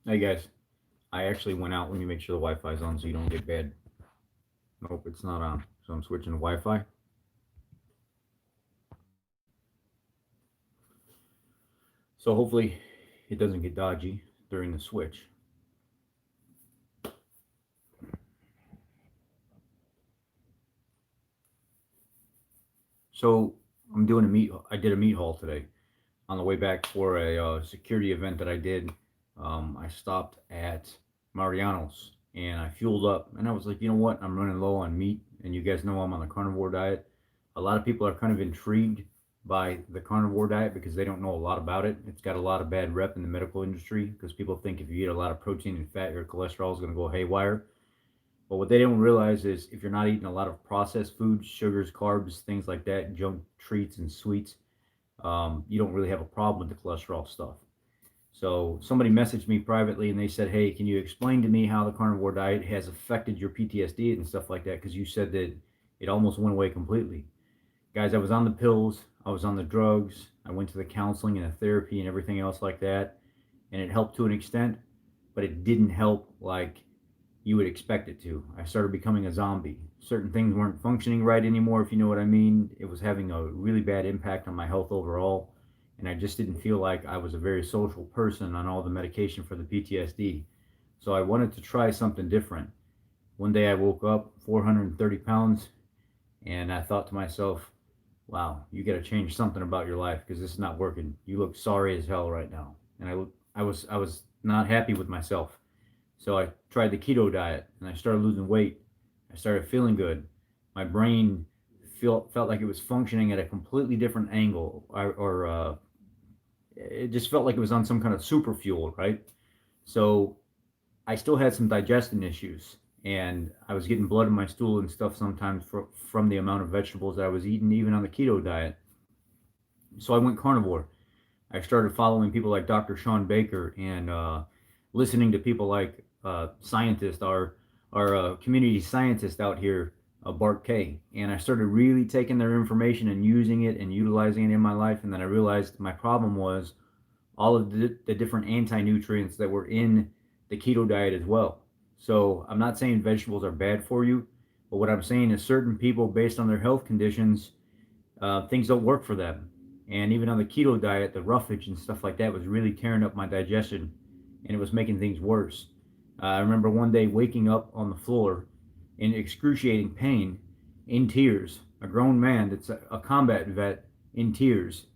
Hey guys, I actually went out. Let me make sure the Wi-Fi's on so you don't get bad. Nope, it's not on. So I'm switching to Wi-Fi. So hopefully it doesn't get dodgy during the switch. So I'm doing a meat. I did a meat haul today on the way back for a security event that I did. I stopped at Mariano's and I fueled up, and I was like, you know what? I'm running low on meat, and you guys know I'm on the carnivore diet. A lot of people are kind of intrigued by the carnivore diet because they don't know a lot about it. It's got a lot of bad rep in the medical industry because people think if you eat a lot of protein and fat, your cholesterol is going to go haywire. But what they don't realize is if you're not eating a lot of processed foods, sugars, carbs, things like that, junk treats and sweets, you don't really have a problem with the cholesterol stuff. So somebody messaged me privately and they said, "Hey, can you explain to me how the carnivore diet has affected your PTSD and stuff like that? Because you said that it almost went away completely." Guys, I was on the pills, I was on the drugs, I went to the counseling and the therapy and everything else like that, and it helped to an extent, but it didn't help like you would expect it to. I started becoming a zombie. Certain things weren't functioning right anymore, if you know what I mean. It was having a really bad impact on my health overall, and I just didn't feel like I was a very social person on all the medication for the PTSD. So I wanted to try something different. One day I woke up 430 pounds, and I thought to myself, wow, you got to change something about your life because this is not working. You look sorry as hell right now. And I was not happy with myself. So I tried the keto diet and I started losing weight. I started feeling good. My brain felt like it was functioning at a completely different angle, or it just felt like it was on some kind of super fuel, right? So I still had some digestion issues, and I was getting blood in my stool and stuff sometimes from the amount of vegetables that I was eating, even on the keto diet. So I went carnivore. I started following people like Dr. Sean Baker and listening to people like scientists, our community scientist out here, Bart K. And I started really taking their information and using it and utilizing it in my life. And then I realized my problem was all of the different anti nutrients that were in the keto diet as well. So I'm not saying vegetables are bad for you, but what I'm saying is certain people, based on their health conditions, things don't work for them. And even on the keto diet, the roughage and stuff like that was really tearing up my digestion, and it was making things worse. I remember one day waking up on the floor in excruciating pain, in tears. A grown man that's a combat vet in tears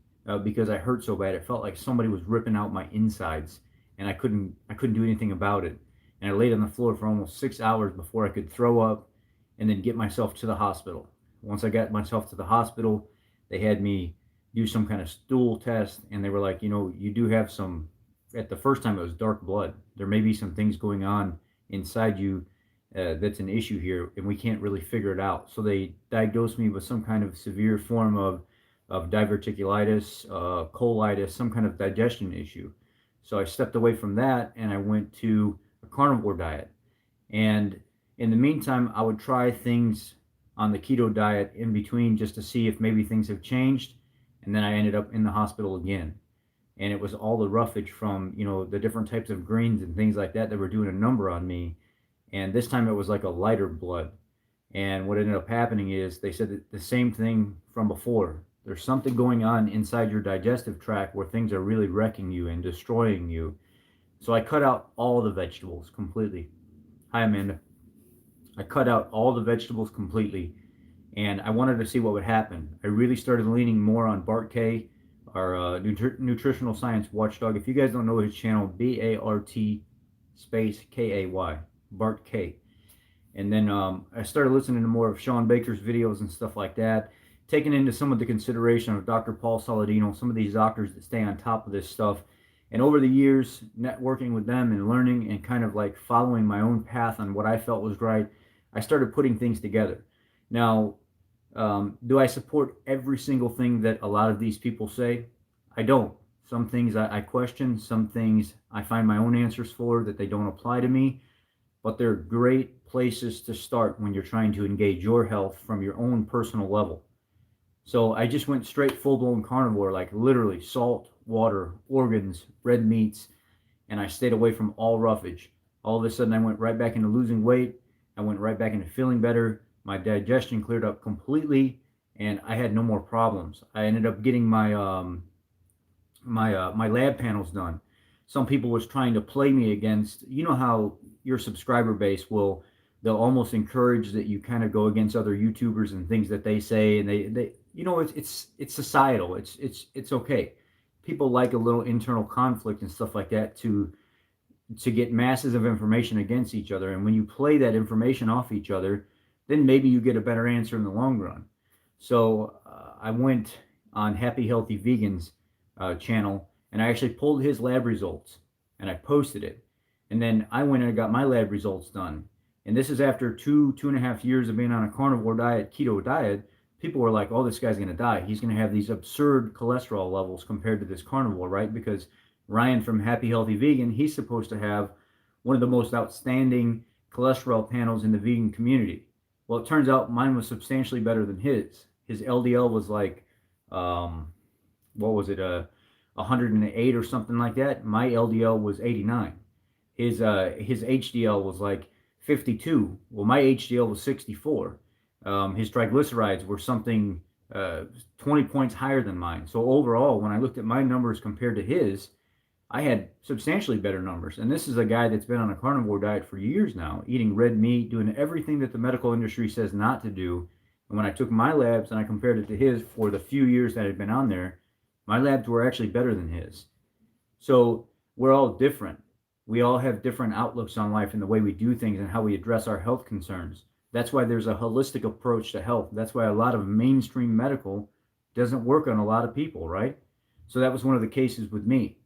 because I hurt so bad. It felt like somebody was ripping out my insides, and I couldn't do anything about it. And I laid on the floor for almost 6 hours before I could throw up, and then get myself to the hospital. Once I got myself to the hospital, they had me do some kind of stool test, and they were like, you do have some. At the first time, it was dark blood. There may be some things going on inside you that's an issue here, and we can't really figure it out. So they diagnosed me with some kind of severe form of diverticulitis, colitis, some kind of digestion issue. So I stepped away from that and I went to a carnivore diet. And in the meantime, I would try things on the keto diet in between just to see if maybe things have changed. And then I ended up in the hospital again. And it was all the roughage from, the different types of greens and things like that that were doing a number on me. And this time it was like a lighter blood. And what ended up happening is they said that the same thing from before. There's something going on inside your digestive tract where things are really wrecking you and destroying you. So I cut out all the vegetables completely. Hi, Amanda. I cut out all the vegetables completely, and I wanted to see what would happen. I really started leaning more on Bart K, our nutritional science watchdog. If you guys don't know his channel, BART space KAY, Bart K. And then I started listening to more of Sean Baker's videos and stuff like that, taking into some of the consideration of Dr. Paul Saladino, some of these doctors that stay on top of this stuff. And over the years, networking with them and learning and kind of like following my own path on what I felt was right, I started putting things together. Now, do I support every single thing that a lot of these people say? I don't. Some things I question, some things I find my own answers for that they don't apply to me, but they're great places to start when you're trying to engage your health from your own personal level. So I just went straight full blown carnivore, like literally salt, water, organs, red meats, and I stayed away from all roughage. All of a sudden, I went right back into losing weight. I went right back into feeling better. My digestion cleared up completely, and I had no more problems. I ended up getting my lab panels done. Some people was trying to play me against. You know how your subscriber base will, they'll almost encourage that you kind of go against other YouTubers and things that they say, and they it's societal. It's okay. People like a little internal conflict and stuff like that to get masses of information against each other. And when you play that information off each other, then maybe you get a better answer in the long run. So I went on Happy Healthy Vegans channel, and I actually pulled his lab results and I posted it. And then I went and got my lab results done. And this is after 2.5 years of being on a carnivore diet, keto diet. People were like, oh, this guy's going to die. He's going to have these absurd cholesterol levels compared to this carnivore, right? Because Ryan from Happy Healthy Vegan, he's supposed to have one of the most outstanding cholesterol panels in the vegan community. Well, it turns out mine was substantially better than his. His LDL was like, what was it, 108 or something like that. My LDL was 89. His HDL was like 52. Well, my HDL was 64. His triglycerides were something 20 points higher than mine. So overall, when I looked at my numbers compared to his, I had substantially better numbers. And this is a guy that's been on a carnivore diet for years now, eating red meat, doing everything that the medical industry says not to do. And when I took my labs and I compared it to his for the few years that I'd been on there, my labs were actually better than his. So we're all different. We all have different outlooks on life and the way we do things and how we address our health concerns. That's why there's a holistic approach to health. That's why a lot of mainstream medical doesn't work on a lot of people, right? So that was one of the cases with me.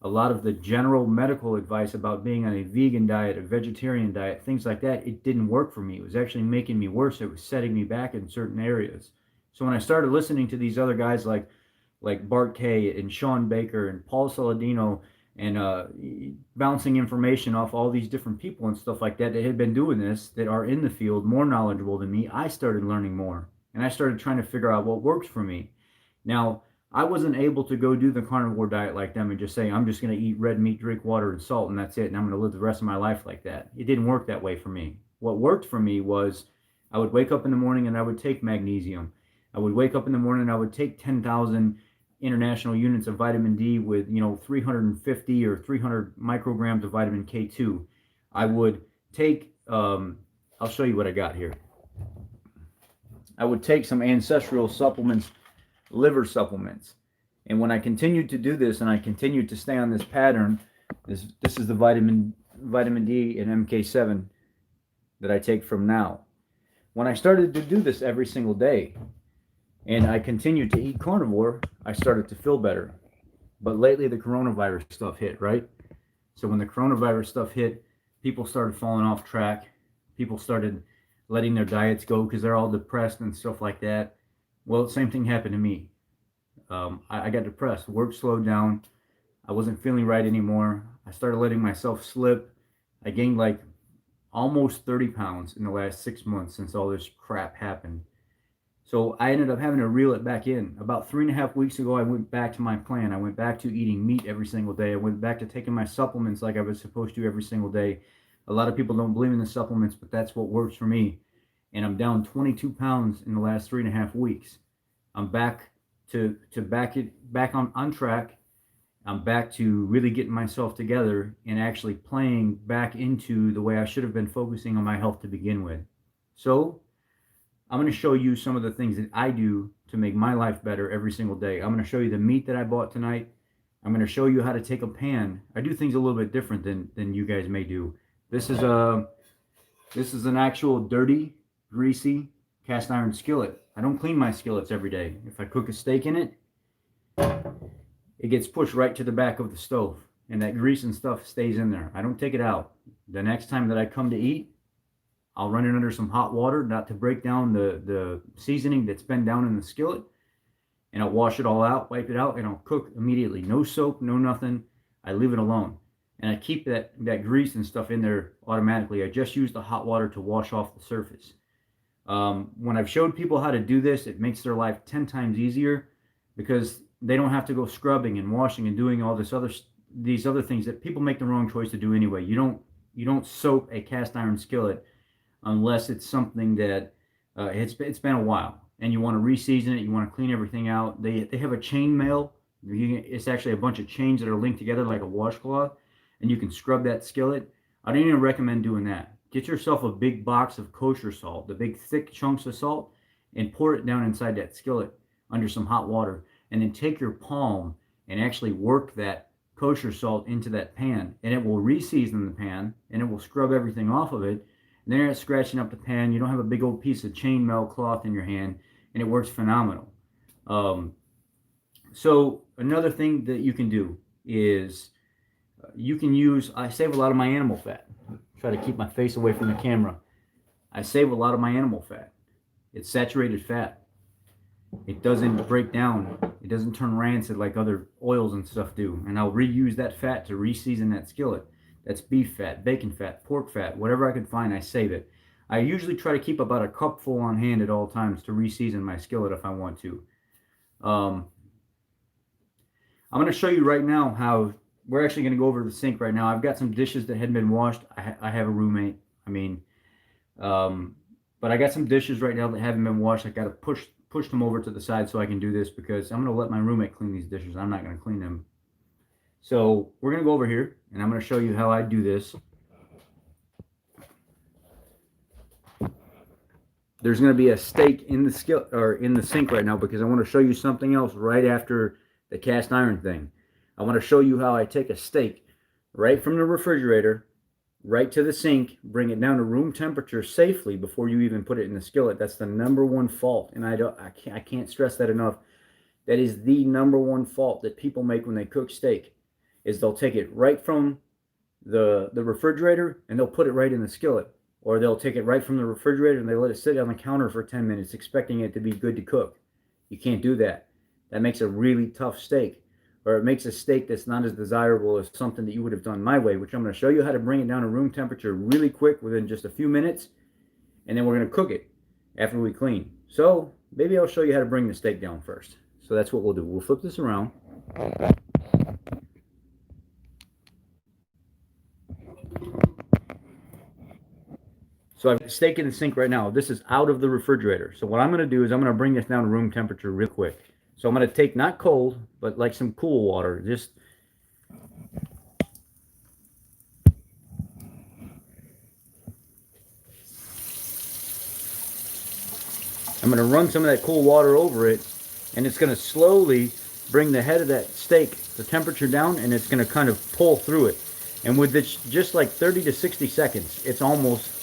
A lot of the general medical advice about being on a vegan diet, a vegetarian diet, things like that, it didn't work for me. It was actually making me worse. It was setting me back in certain areas. So when I started listening to these other guys like Bart Kay and Sean Baker and Paul Saladino and bouncing information off all these different people and stuff like that had been doing this, that are in the field, more knowledgeable than me, I started learning more. And I started trying to figure out what works for me. Now, I wasn't able to go do the carnivore diet like them and just say, I'm just going to eat red meat, drink water, and salt, and that's it, and I'm going to live the rest of my life like that. It didn't work that way for me. What worked for me was I would wake up in the morning and I would take magnesium. I would wake up in the morning and I would take 10,000 international units of vitamin D with 350 or 300 micrograms of vitamin K2. I would take I'll show you what I got here. I would take some ancestral supplements, liver supplements, and when I continued to do this and I continued to stay on this pattern, this is the vitamin D and MK7 that I take from now. When I started to do this every single day and I continued to eat carnivore, I started to feel better. But lately the coronavirus stuff hit, right? So when the coronavirus stuff hit, people started falling off track. People started letting their diets go because they're all depressed and stuff like that. Well, the same thing happened to me. I got depressed. Work slowed down. I wasn't feeling right anymore. I started letting myself slip. I gained like almost 30 pounds in the last 6 months since all this crap happened. So I ended up having to reel it back in. About 3.5 weeks ago, I went back to my plan. I went back to eating meat every single day. I went back to taking my supplements like I was supposed to every single day. A lot of people don't believe in the supplements, but that's what works for me. And I'm down 22 pounds in the last 3.5 weeks. I'm back back on track. I'm back to really getting myself together and actually playing back into the way I should have been focusing on my health to begin with. So I'm going to show you some of the things that I do to make my life better every single day. I'm going to show you the meat that I bought tonight. I'm going to show you how to take a pan. I do things a little bit different than you guys may do. This is an actual dirty, greasy cast iron skillet. I don't clean my skillets every day. If I cook a steak in it, it gets pushed right to the back of the stove, and that grease and stuff stays in there. I don't take it out. The next time that I come to eat, I'll run it under some hot water, not to break down the seasoning that's been down in the skillet, and I'll wash it all out, wipe it out, and I'll cook immediately. No soap, no nothing. I leave it alone. And I keep that grease and stuff in there automatically. I just use the hot water to wash off the surface. When I've showed people how to do this, it makes their life 10 times easier because they don't have to go scrubbing and washing and doing all this other these other things that people make the wrong choice to do anyway. You don't soak a cast iron skillet unless it's something that it's been a while and you want to reseason it. You want to clean everything out. They have a chain mail. It's actually a bunch of chains that are linked together like a washcloth, and you can scrub that skillet. I don't even recommend doing that. Get yourself a big box of kosher salt, the big thick chunks of salt, and pour it down inside that skillet under some hot water. And then take your palm and actually work that kosher salt into that pan, and it will reseason the pan and it will scrub everything off of it. And then you're not scratching up the pan. You don't have a big old piece of chainmail cloth in your hand, and it works phenomenal. So another thing that you can do is you can use, I save a lot of my animal fat. Try to keep my face away from the camera. I save a lot of my animal fat. It's saturated fat. It doesn't break down. It doesn't turn rancid like other oils and stuff do. And I'll reuse that fat to reseason that skillet. That's beef fat, bacon fat, pork fat, whatever I can find, I save it. I usually try to keep about a cupful on hand at all times to reseason my skillet if I want to. I'm going to show you right now how we're actually going to go over to the sink right now. I've got some dishes that hadn't been washed. I have a roommate. But I got some dishes right now that haven't been washed. I got to push them over to the side so I can do this because I'm going to let my roommate clean these dishes. I'm not going to clean them. So we're going to go over here and I'm going to show you how I do this. There's going to be a steak in the skillet or in the sink right now because I want to show you something else right after the cast iron thing. I want to show you how I take a steak right from the refrigerator right to the sink, bring it down to room temperature safely before you even put it in the skillet. That's the number one fault, and I can't stress that enough. That is the number one fault that people make when they cook steak, is they'll take it right from the refrigerator and they'll put it right in the skillet, or they'll take it right from the refrigerator and they let it sit on the counter for 10 minutes expecting it to be good to cook. You can't do that. That makes a really tough steak, or it makes a steak that's not as desirable as something that you would have done my way, which I'm going to show you how to bring it down to room temperature really quick within just a few minutes, and then we're going to cook it after we clean. So maybe I'll show you how to bring the steak down first. So that's what we'll do. We'll flip this around. So I've got the steak in the sink right now. This is out of the refrigerator. So what I'm going to do is I'm going to bring this down to room temperature real quick. So I'm going to take, not cold, but like some cool water. Just I'm going to run some of that cool water over it, and it's going to slowly bring the head of that steak, the temperature down, and it's going to kind of pull through it. And with this, just like 30 to 60 seconds, it's almost...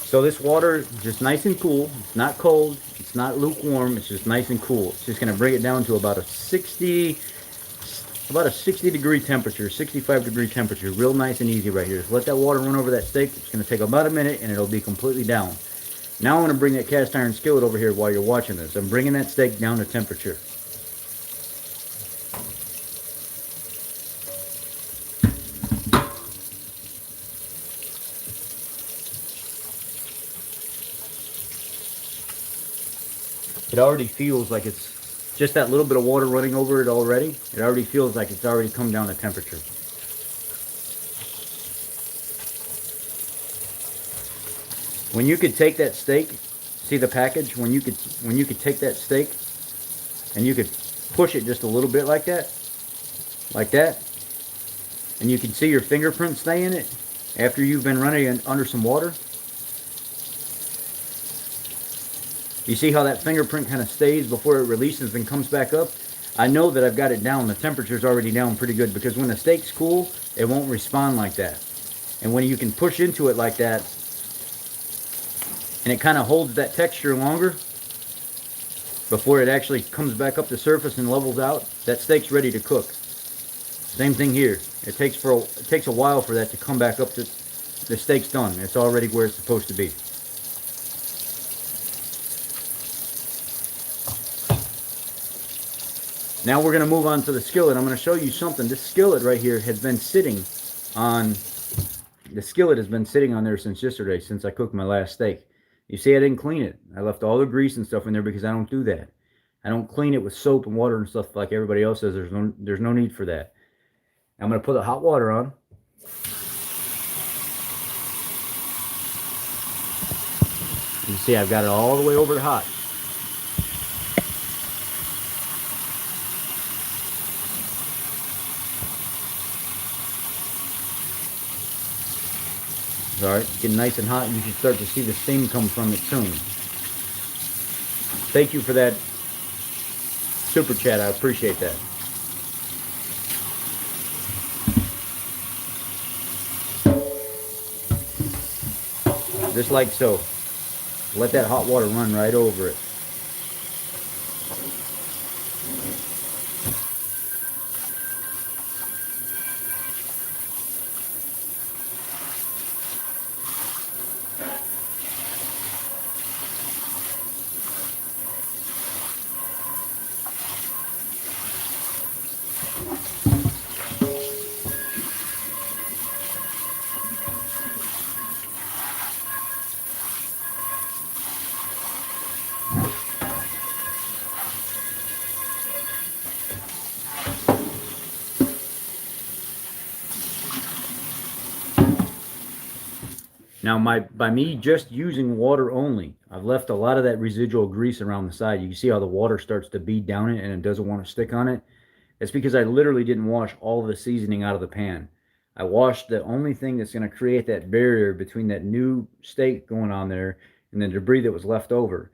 So this water is just nice and cool. It's not cold. It's not lukewarm. It's just nice and cool. It's just going to bring it down to about a 60 degree temperature, 65 degree temperature. Real nice and easy right here. Just let that water run over that steak. It's going to take about a minute and it'll be completely down. Now I'm going to bring that cast iron skillet over here while you're watching this. I'm bringing that steak down to temperature. It already feels like it's just that little bit of water running over it already. It already feels like it's already come down to temperature. When you could take that steak, see the package? When you could take that steak and you could push it just a little bit like that, and you can see your fingerprint stay in it after you've been running under some water. You see how that fingerprint kind of stays before it releases and comes back up? I know that I've got it down. The temperature's already down pretty good, because when the steak's cool, it won't respond like that. And when you can push into it like that, and it kind of holds that texture longer before it actually comes back up the surface and levels out, that steak's ready to cook. Same thing here. It takes a while for that to come back up to the steak's done. It's already where it's supposed to be. Now we're going to move on to the skillet. I'm going to show you something. This skillet right here has been sitting on, there since yesterday, since I cooked my last steak. You see, I didn't clean it. I left all the grease and stuff in there because I don't do that. I don't clean it with soap and water and stuff like everybody else does. There's no need for that. I'm going to put the hot water on. You can see I've got it all the way over to hot. Alright, it's getting nice and hot, and you should start to see the steam come from it soon. Thank you for that super chat. I appreciate that. Just like so. Let that hot water run right over it. Now, by me just using water only, I've left a lot of that residual grease around the side. You can see how the water starts to bead down it and it doesn't want to stick on it. It's because I literally didn't wash all the seasoning out of the pan. I washed the only thing that's going to create that barrier between that new steak going on there and the debris that was left over.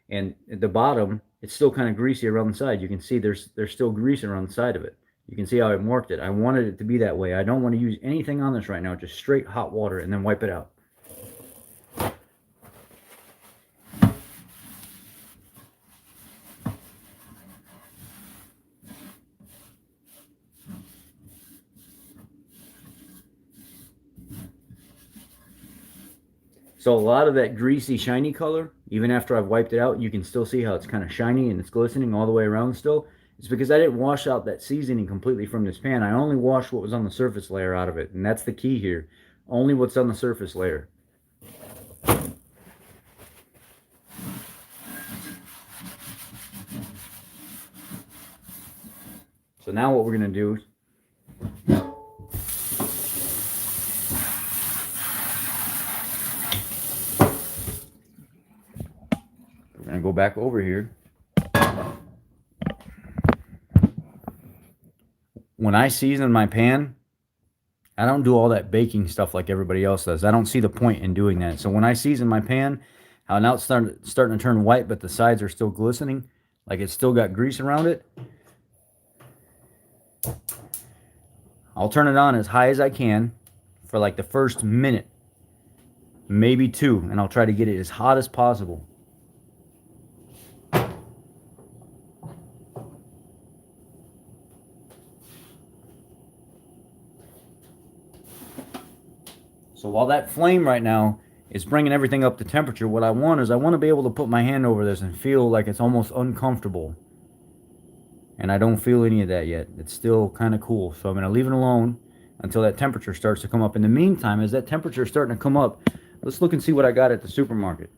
And at the bottom, it's still kind of greasy around the side. You can see there's still grease around the side of it. You can see how I marked it. I wanted it to be that way. I don't want to use anything on this right now, just straight hot water and then wipe it out. So a lot of that greasy, shiny color, even after I've wiped it out, you can still see how it's kind of shiny and it's glistening all the way around still. It's because I didn't wash out that seasoning completely from this pan. I only washed what was on the surface layer out of it. And that's the key here. Only what's on the surface layer. So now what we're going to do, we're going to go back over here. When I season my pan, I don't do all that baking stuff like everybody else does. I don't see the point in doing that. So when I season my pan, how now it's starting to turn white, but the sides are still glistening, like it's still got grease around it. I'll turn it on as high as I can for like the first minute, maybe two, and I'll try to get it as hot as possible. So while that flame right now is bringing everything up to temperature, what I want is I want to be able to put my hand over this and feel like it's almost uncomfortable. And I don't feel any of that yet. It's still kind of cool. So I'm going to leave it alone until that temperature starts to come up. In the meantime, as that temperature is starting to come up, let's look and see what I got at the supermarket.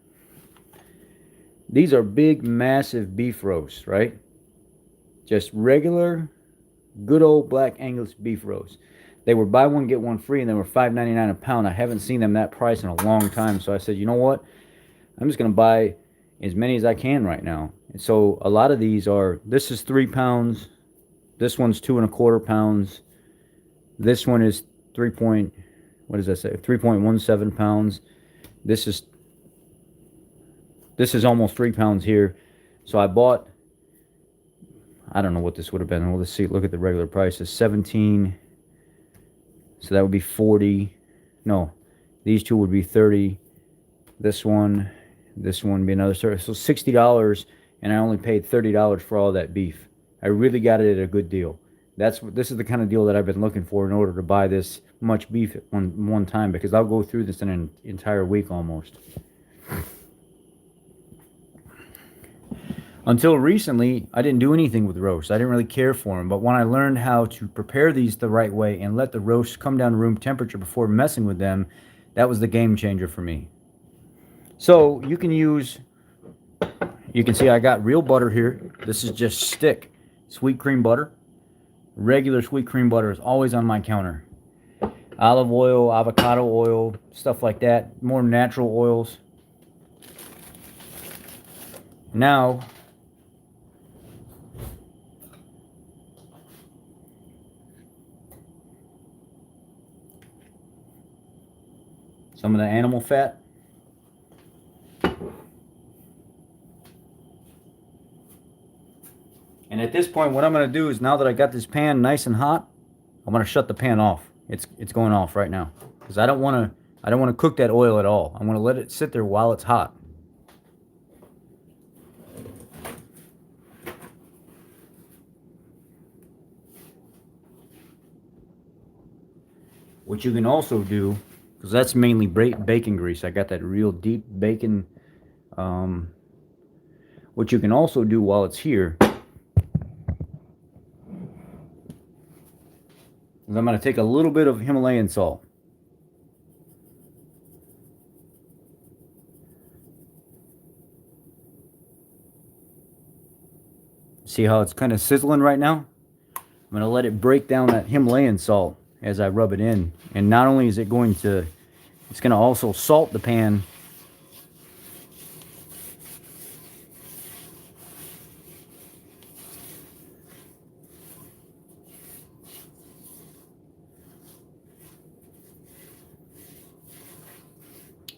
These are big, massive beef roasts, right? Just regular, good old black Angus beef roasts. They were buy one, get one free, and they were $5.99 a pound. I haven't seen them that price in a long time. So I said, you know what? I'm just going to buy as many as I can right now. And so a lot of these are, this is 3 pounds. This one's 2¼ pounds. This one is 3.17 pounds. This is almost 3 pounds here. So I bought, I don't know what this would have been. Well, let's see. Look at the regular price. It's 17. So that would be 40. No, these two would be 30. This one would be another 30. So $60, and I only paid $30 for all that beef. I really got it at a good deal. This is the kind of deal that I've been looking for in order to buy this much beef at one time, because I'll go through this in an entire week almost. Until recently, I didn't do anything with roasts. I didn't really care for them. But when I learned how to prepare these the right way and let the roasts come down to room temperature before messing with them, that was the game changer for me. So you can see I got real butter here. This is just stick sweet cream butter. Regular sweet cream butter is always on my counter. Olive oil, avocado oil, stuff like that. More natural oils. Now, some of the animal fat. And at this point, what I'm going to do is, now that I got this pan nice and hot, I'm going to shut the pan off. It's going off right now because I don't want to cook that oil at all. I'm going to let it sit there while it's hot. What you can also do, because that's mainly bacon grease. I got that real deep bacon. What you can also do while it's here is I'm going to take a little bit of Himalayan salt. See how it's kind of sizzling right now? I'm going to let it break down that Himalayan salt as I rub it in. And not only is it going to, it's going to also salt the pan.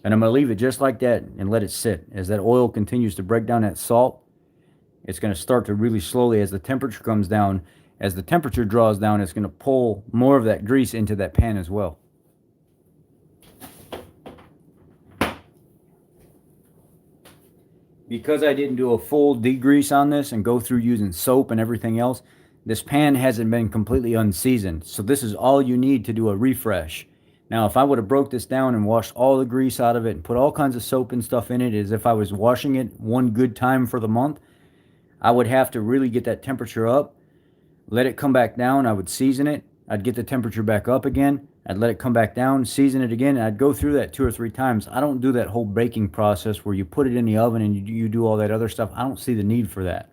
And I'm going to leave it just like that and let it sit. As that oil continues to break down that salt, it's going to start to really slowly, as the temperature comes down, as the temperature draws down, it's going to pull more of that grease into that pan as well. Because I didn't do a full degrease on this and go through using soap and everything else, this pan hasn't been completely unseasoned. So this is all you need to do a refresh. Now, if I would have broke this down and washed all the grease out of it and put all kinds of soap and stuff in it, as if I was washing it one good time for the month, I would have to really get that temperature up, let it come back down. I would season it. I'd get the temperature back up again. I'd let it come back down, season it again, and I'd go through that 2 or 3 times. I don't do that whole baking process where you put it in the oven and you do all that other stuff. I don't see the need for that.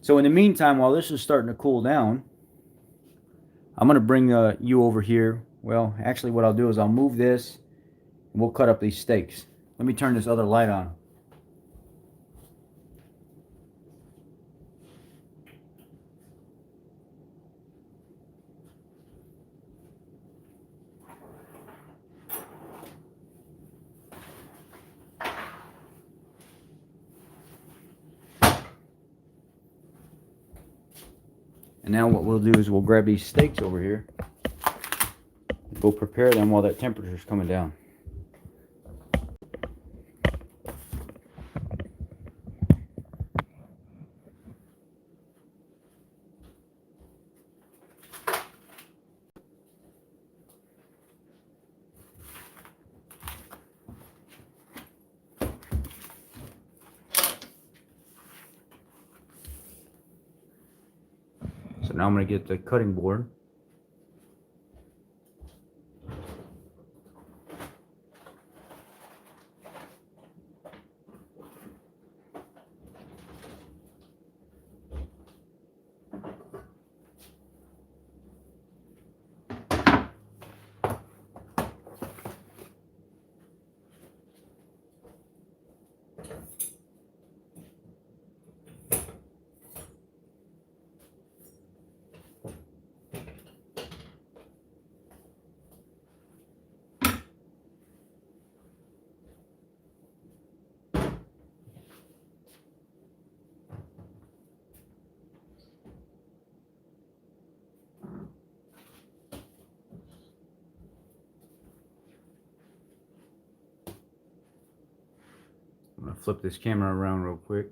So in the meantime, while this is starting to cool down, I'm going to bring you over here. Well, actually what I'll do is I'll move this and we'll cut up these steaks. Let me turn this other light on. And now what we'll do is we'll grab these steaks over here. We'll prepare them while that temperature is coming down. So now I'm going to get the cutting board. I'm going to flip this camera around real quick.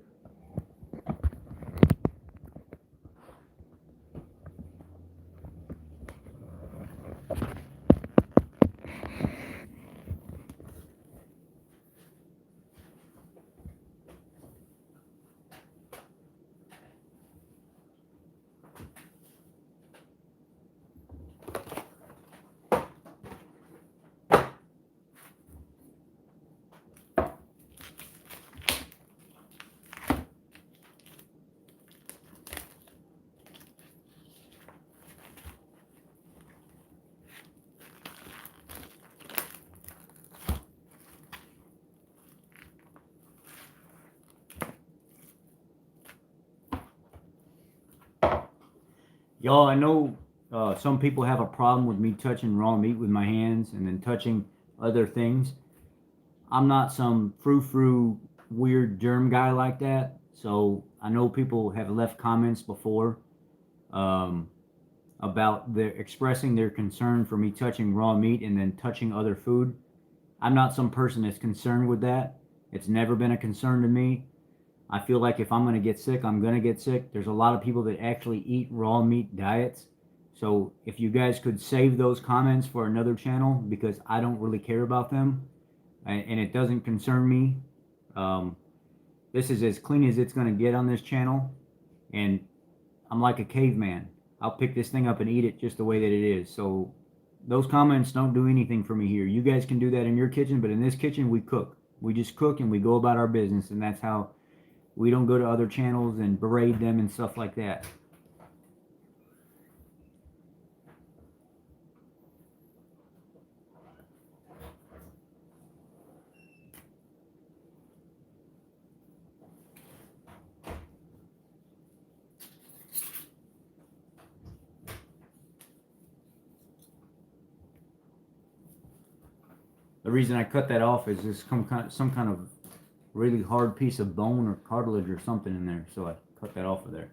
Y'all, I know some people have a problem with me touching raw meat with my hands and then touching other things. I'm not some frou-frou weird germ guy like that. So I know people have left comments before um, about their expressing their concern for me touching raw meat and then touching other food. I'm not some person that's concerned with that. It's never been a concern to me. I feel like if I'm going to get sick, I'm going to get sick. There's a lot of people that actually eat raw meat diets. So if you guys could save those comments for another channel, because I don't really care about them and it doesn't concern me. Um, this is as clean as it's going to get on this channel. And I'm like a caveman. I'll pick this thing up and eat it just the way that it is. So those comments don't do anything for me here. You guys can do that in your kitchen, but in this kitchen, we cook. We just cook and we go about our business, and that's how we don't go to other channels and berate them and stuff like that. The reason I cut that off is there's some kind of really hard piece of bone or cartilage or something in there, so I cut that off of there.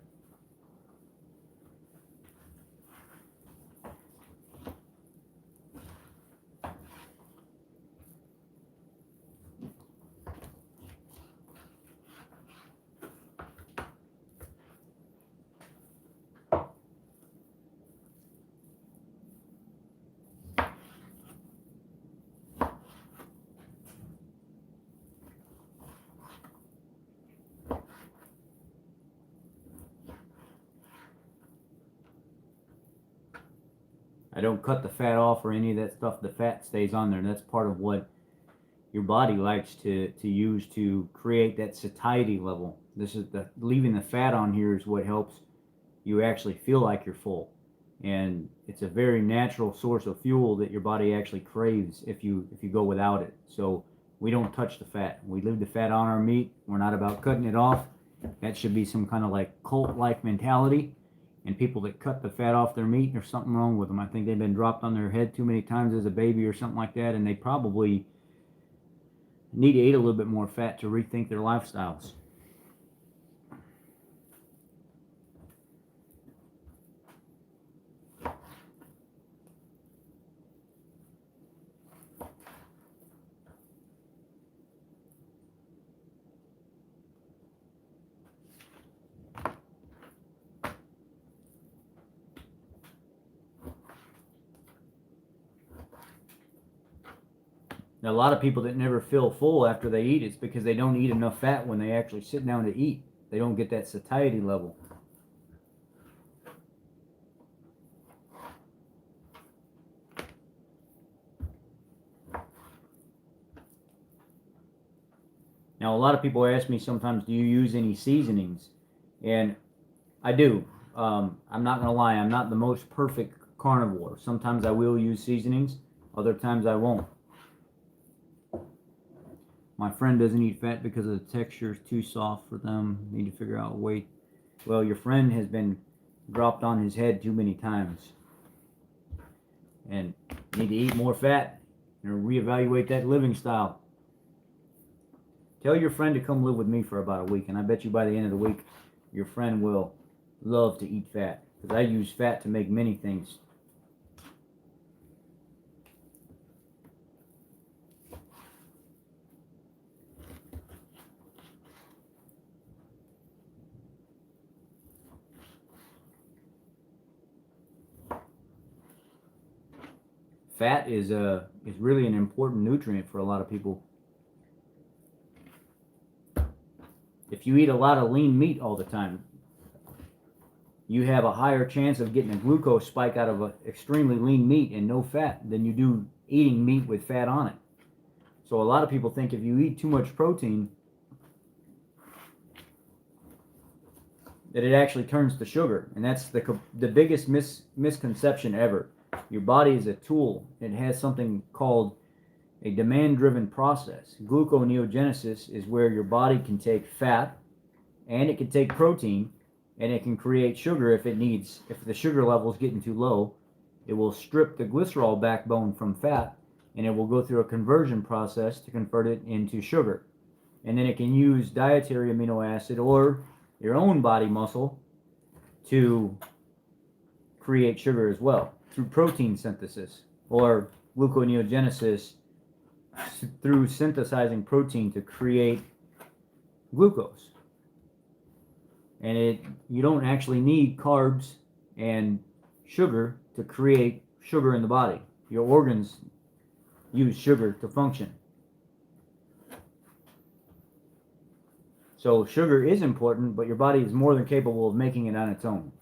I don't cut the fat off or any of that stuff. The fat stays on there. That's part of what your body likes to use to create that satiety level. This is the leaving the fat on here is what helps you actually feel like you're full. And it's a very natural source of fuel that your body actually craves if you go without it. So we don't touch the fat. We leave the fat on our meat. We're not about cutting it off. That should be some kind of like cult-like mentality. And people that cut the fat off their meat, there's something wrong with them. I think they've been dropped on their head too many times as a baby or something like that, and they probably need to eat a little bit more fat to rethink their lifestyles. Now, a lot of people that never feel full after they eat, it's because they don't eat enough fat when they actually sit down to eat. They don't get that satiety level. Now, a lot of people ask me sometimes, do you use any seasonings? And I do. I'm not going to lie, I'm not the most perfect carnivore. Sometimes I will use seasonings, other times I won't. My friend doesn't eat fat because the texture is too soft for them. Need to figure out a way. Well, your friend has been dropped on his head too many times. And need to eat more fat and reevaluate that living style. Tell your friend to come live with me for about a week, and I bet you by the end of the week, your friend will love to eat fat. Because I use fat to make many things. Fat is really an important nutrient for a lot of people. If you eat a lot of lean meat all the time, you have a higher chance of getting a glucose spike out of an extremely lean meat and no fat than you do eating meat with fat on it. So a lot of people think if you eat too much protein, that it actually turns to sugar, and that's the biggest misconception ever. Your body is a tool. It has something called a demand-driven process. Gluconeogenesis is where your body can take fat and it can take protein and it can create sugar if the sugar level is getting too low. It will strip the glycerol backbone from fat, and it will go through a conversion process to convert it into sugar. And then it can use dietary amino acid or your own body muscle to create sugar as well through protein synthesis or gluconeogenesis, through synthesizing protein to create glucose. And you don't actually need carbs and sugar to create sugar in the body. Your organs use sugar to function. So sugar is important, but your body is more than capable of making it on its own.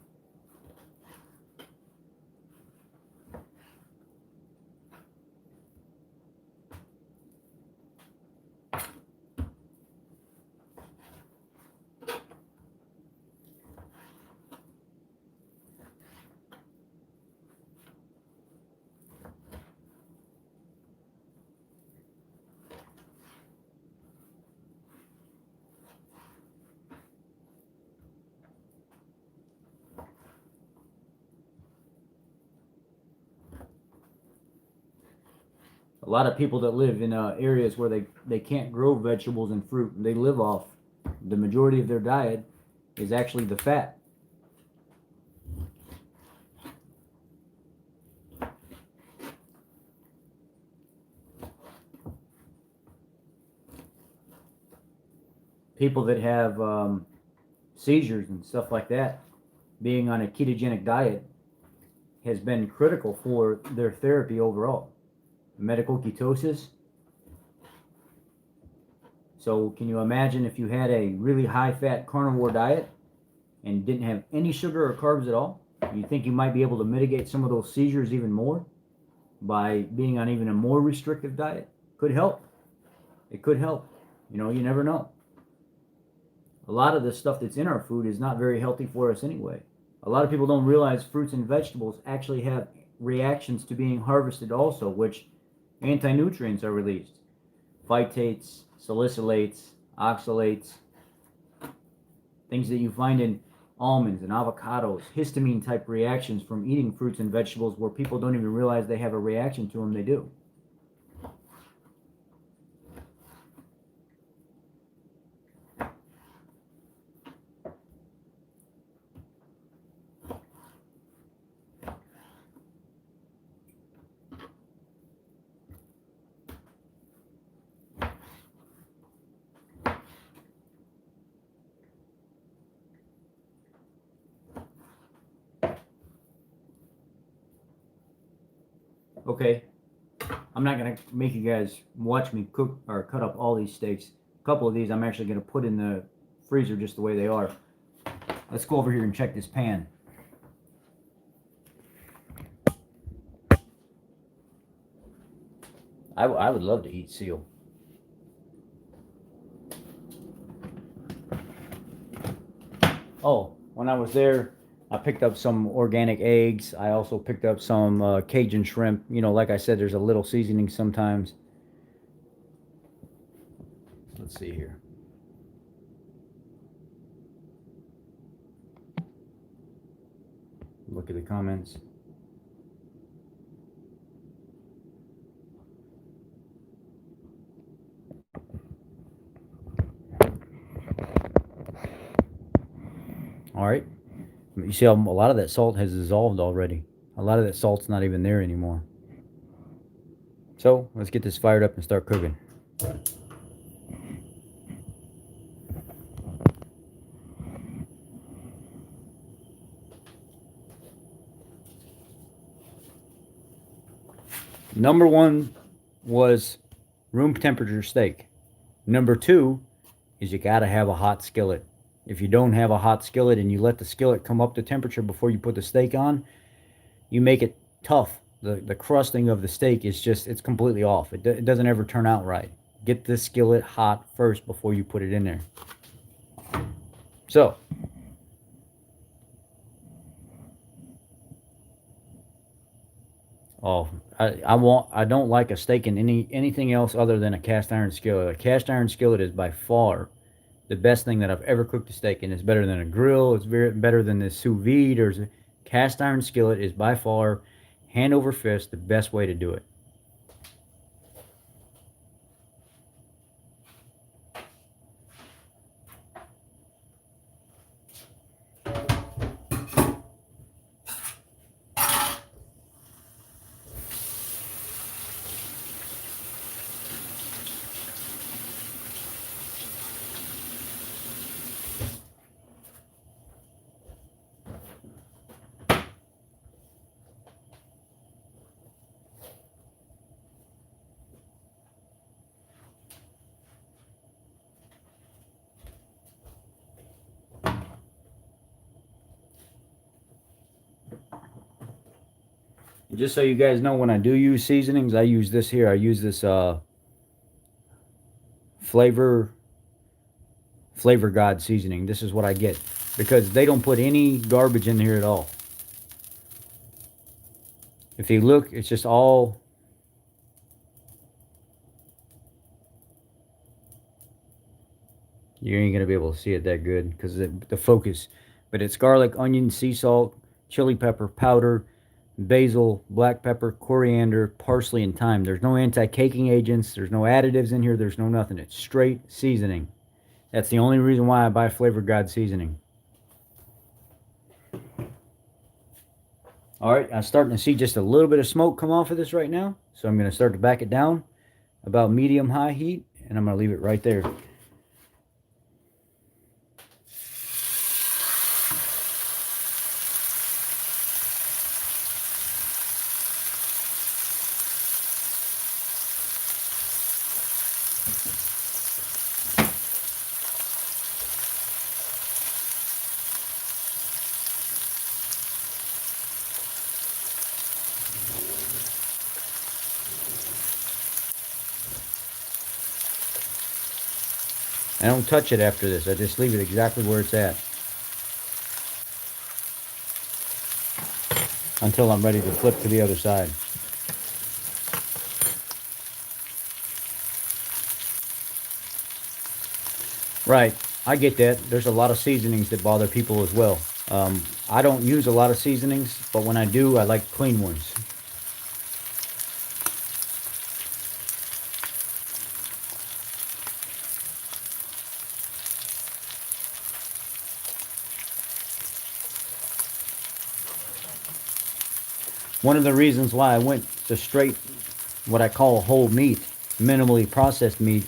A lot of people that live in areas where they can't grow vegetables and fruit, they live off, the majority of their diet is actually the fat. People that have seizures and stuff like that, being on a ketogenic diet has been critical for their therapy overall. Medical ketosis. So can you imagine if you had a really high fat carnivore diet and didn't have any sugar or carbs at all? You think you might be able to mitigate some of those seizures even more by being on even a more restrictive diet? Could help. It could help. You never know. A lot of the stuff that's in our food is not very healthy for us anyway. A lot of people don't realize fruits and vegetables actually have reactions to being harvested also, which anti-nutrients are released. Phytates, salicylates, oxalates, things that you find in almonds and avocados, histamine type reactions from eating fruits and vegetables where people don't even realize they have a reaction to them, they do. Okay, I'm not going to make you guys watch me cook or cut up all these steaks. A couple of these I'm actually going to put in the freezer just the way they are. Let's go over here and check this pan. I would love to eat seal. Oh, when I was there, I picked up some organic eggs. I also picked up some Cajun shrimp. Like I said, there's a little seasoning sometimes. Let's see here. Look at the comments. All right. You see how a lot of that salt has dissolved already. A lot of that salt's not even there anymore. So let's get this fired up and start cooking. Number one was room temperature steak. Number two is you gotta have a hot skillet. If you don't have a hot skillet and you let the skillet come up to temperature before you put the steak on, you make it tough. The crusting of the steak is it's completely off. It doesn't ever turn out right. Get the skillet hot first before you put it in there. So, I don't like a steak in anything else other than a cast iron skillet. A cast iron skillet is by far the best thing that I've ever cooked a steak in. It's better than a grill. It's better than the sous vide or cast iron skillet is by far, hand over fist, the best way to do it. And just so you guys know, when I do use seasonings, I use this here. I use this flavor Flavor God seasoning. This is what I get because they don't put any garbage in here at all. If you look, it's just all. You ain't gonna be able to see it that good because the focus. But it's garlic, onion, sea salt, chili pepper powder, basil, black pepper, coriander, parsley, and thyme. There's no anti-caking agents. There's no additives in here. There's no nothing. It's straight seasoning. That's the only reason why I buy Flavor God seasoning. All right, I'm starting to see just a little bit of smoke come off of this right now. So I'm going to start to back it down about medium-high heat, and I'm going to leave it right there. I don't touch it after this. I just leave it exactly where it's at until I'm ready to flip to the other side. Right, I get that. There's a lot of seasonings that bother people as well. I don't use a lot of seasonings, but when I do, I like clean ones. One of the reasons why I went to straight, what I call whole meat, minimally processed meat,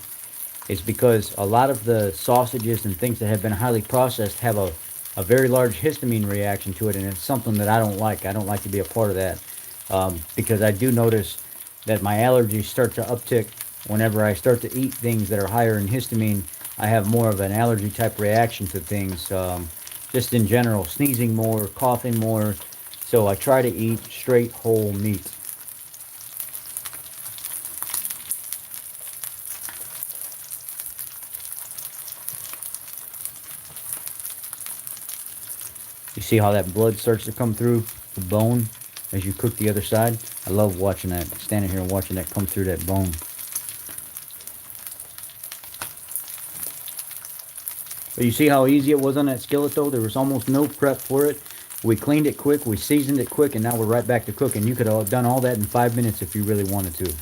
is because a lot of the sausages and things that have been highly processed have a very large histamine reaction to it, and it's something that I don't like. I don't like to be a part of that because I do notice that my allergies start to uptick whenever I start to eat things that are higher in histamine. I have more of an allergy type reaction to things, just in general, sneezing more, coughing more. So I try to eat straight whole meat. You see how that blood starts to come through the bone as you cook the other side? I love watching that, standing here and watching that come through that bone. But you see how easy it was on that skillet though? There was almost no prep for it. We cleaned it quick, we seasoned it quick, and now we're right back to cooking. You could have done all that in 5 minutes if you really wanted to.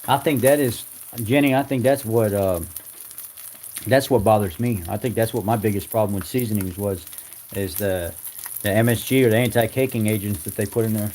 I think that is, Jenny, I think that's what bothers me. I think that's what my biggest problem with seasonings was, is the MSG or the anti-caking agents that they put in there.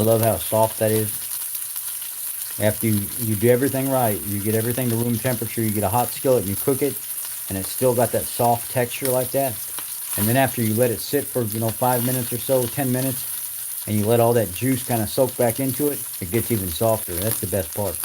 I love how soft that is. After you do everything right, you get everything to room temperature, you get a hot skillet and you cook it, and it's still got that soft texture like that. And then after you let it sit for, 5 minutes or so, 10 minutes, and you let all that juice kind of soak back into it, it gets even softer. That's the best part.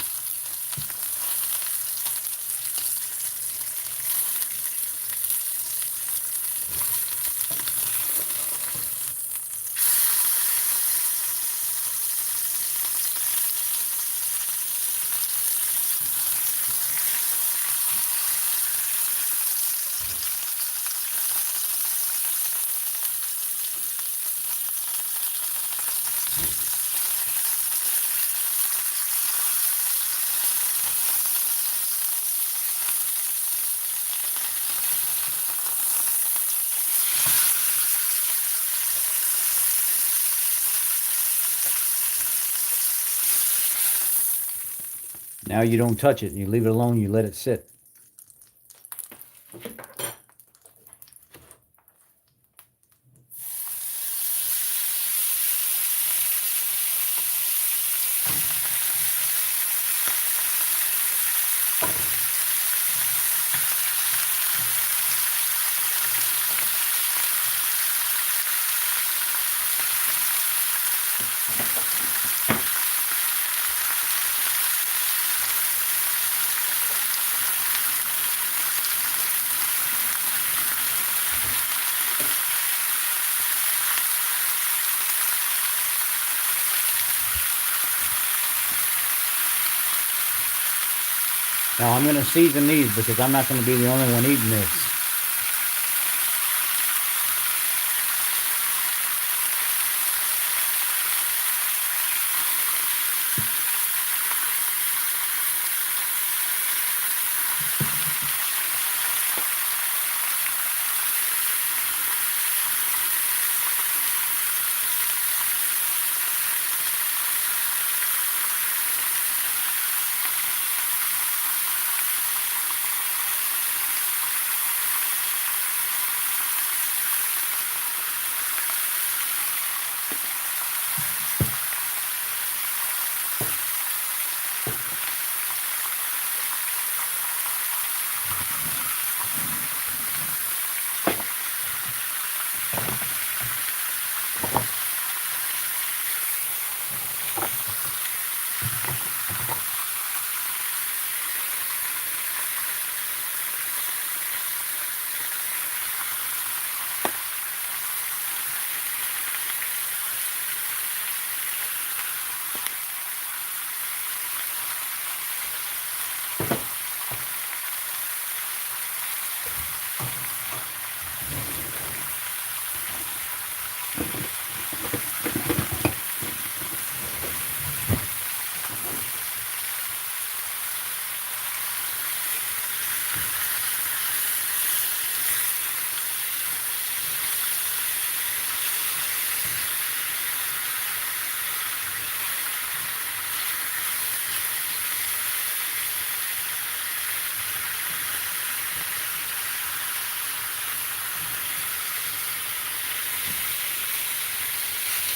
Now you don't touch it. You leave it alone. You let it sit. Now I'm going to season these because I'm not going to be the only one eating this.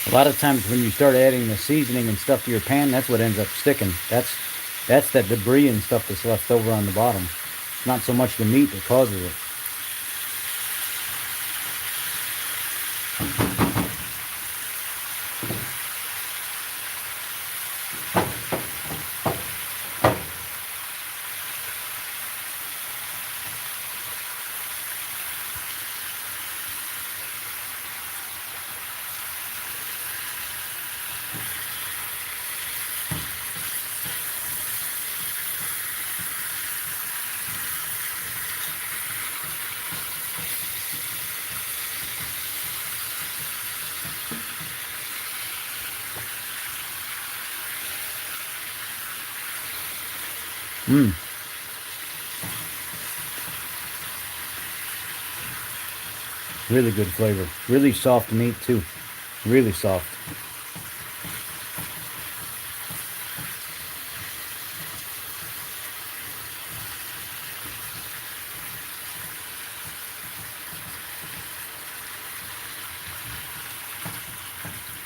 A lot of times when you start adding the seasoning and stuff to your pan, that's what ends up sticking. That's that debris and stuff that's left over on the bottom. It's not so much the meat that causes it. Mmm. Really good flavor. Really soft meat too. Really soft.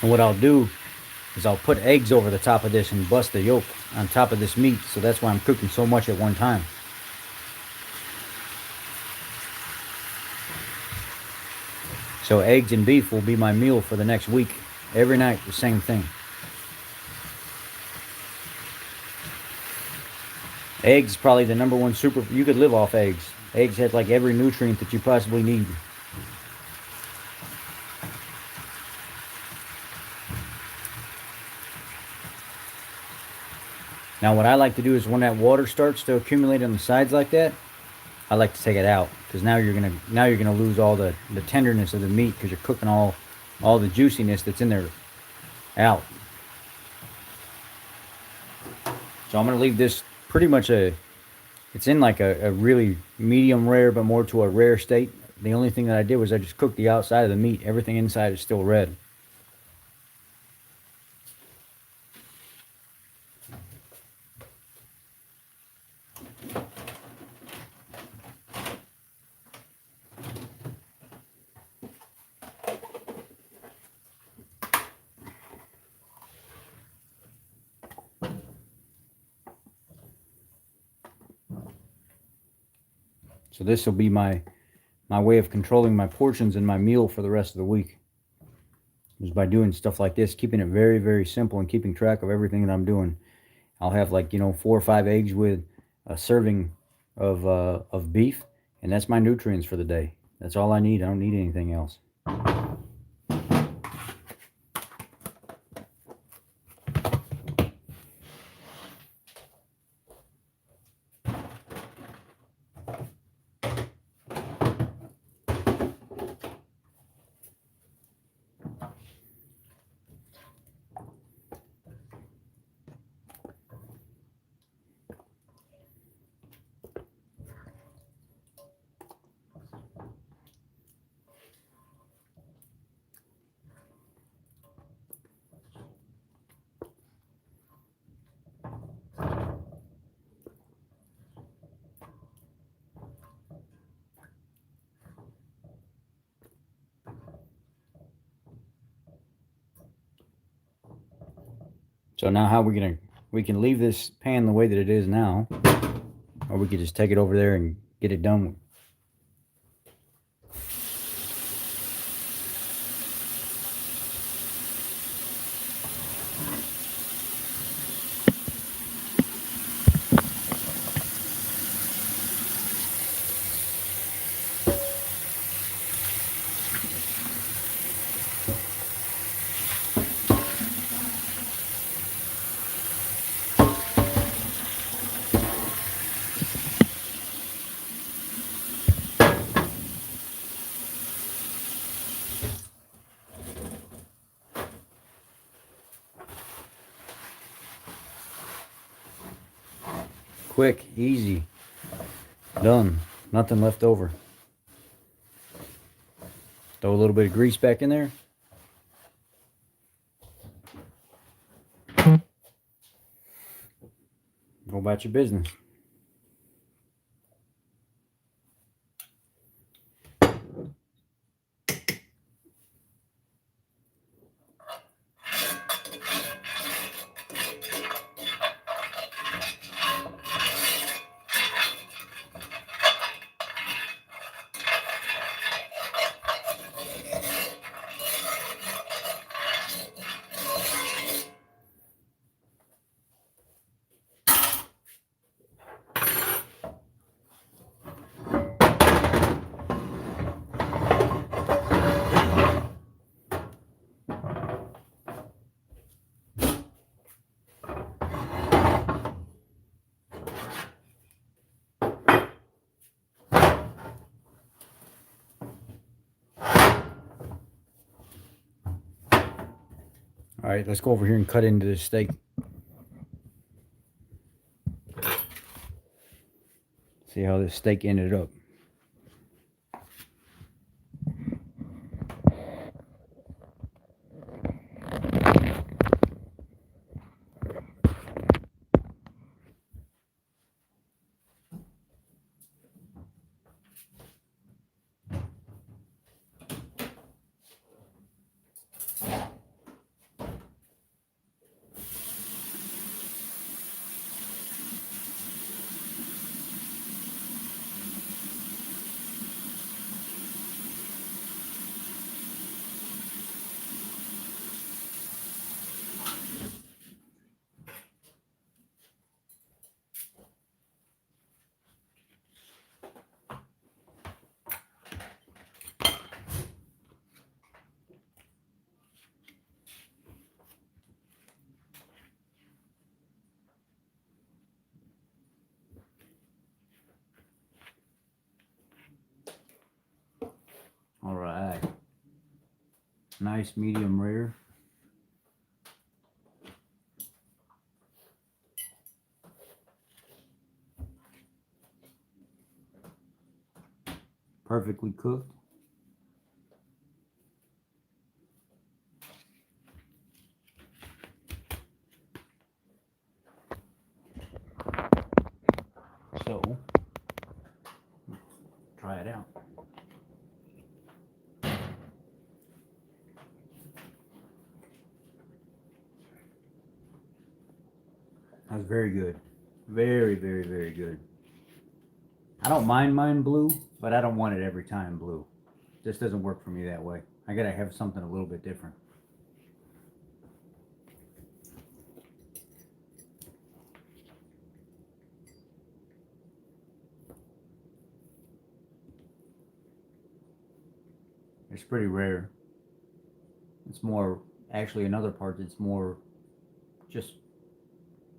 And what I'll do is I'll put eggs over the top of this and bust the yolk on top of this meat. So that's why I'm cooking so much at one time. So eggs and beef will be my meal for the next week. Every night, the same thing. Eggs probably the number one super. You could live off eggs. Eggs have like every nutrient that you possibly need. Now what I like to do is when that water starts to accumulate on the sides like that, I like to take it out because now you're gonna lose all the tenderness of the meat because you're cooking all the juiciness that's in there out. So I'm gonna leave this pretty much it's in like a really medium rare but more to a rare state. The only thing that I did was I just cooked the outside of the meat. Everything inside is still red. So this will be my way of controlling my portions and my meal for the rest of the week. Is by doing stuff like this, keeping it very, very simple and keeping track of everything that I'm doing. I'll have like 4 or 5 eggs with a serving of beef, and that's my nutrients for the day. That's all I need. I don't need anything else. So now how we can leave this pan the way that it is now, or we could just take it over there and get it done. Quick, easy, done. Nothing left over. Throw a little bit of grease back in there. Go about your business. All right, let's go over here and cut into this steak. See how this steak ended up. nice medium rare. Perfectly cooked. So, try it out. That's very good. Very, very, very good. I don't mind mine blue, but I don't want it every time blue. This doesn't work for me that way. I gotta have something a little bit different. It's pretty rare. It's more, actually, in other parts, it's more just,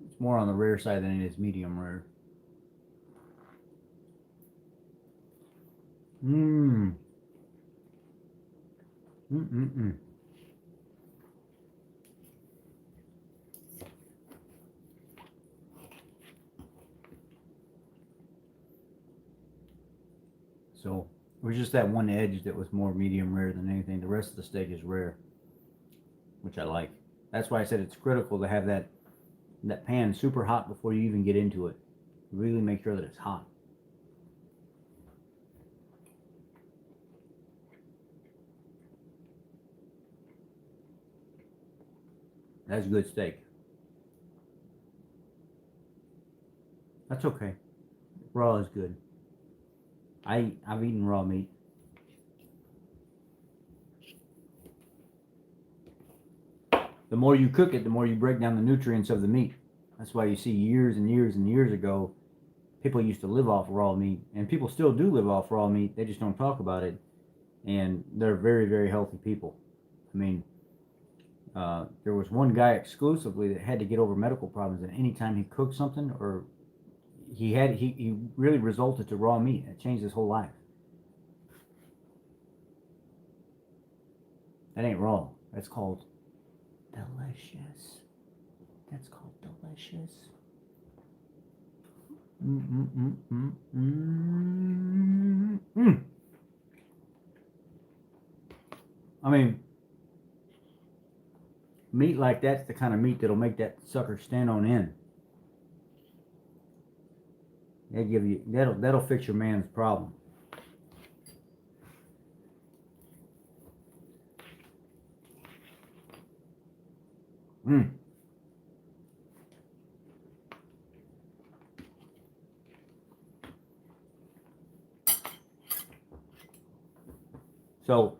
it's more on the rare side than it is medium rare. Mmm. Mm-mm-mm. So it was just that one edge that was more medium rare than anything. The rest of the steak is rare, which I like. That's why I said it's critical to have that pan super hot before you even get into it. Really make sure that it's hot. That's good steak. That's okay. Raw is good. I've eaten raw meat. The more you cook it, the more you break down the nutrients of the meat. That's why you see years and years and years ago, people used to live off raw meat, and people still do live off raw meat. They just don't talk about it, and they're very, very healthy people. I mean, there was one guy exclusively that had to get over medical problems, and anytime he cooked something or he really resulted to raw meat. It changed his whole life. That ain't raw. That's called delicious. That's called delicious. I mean, meat like that's the kind of meat that'll make that sucker stand on end. That'll fix your man's problem. So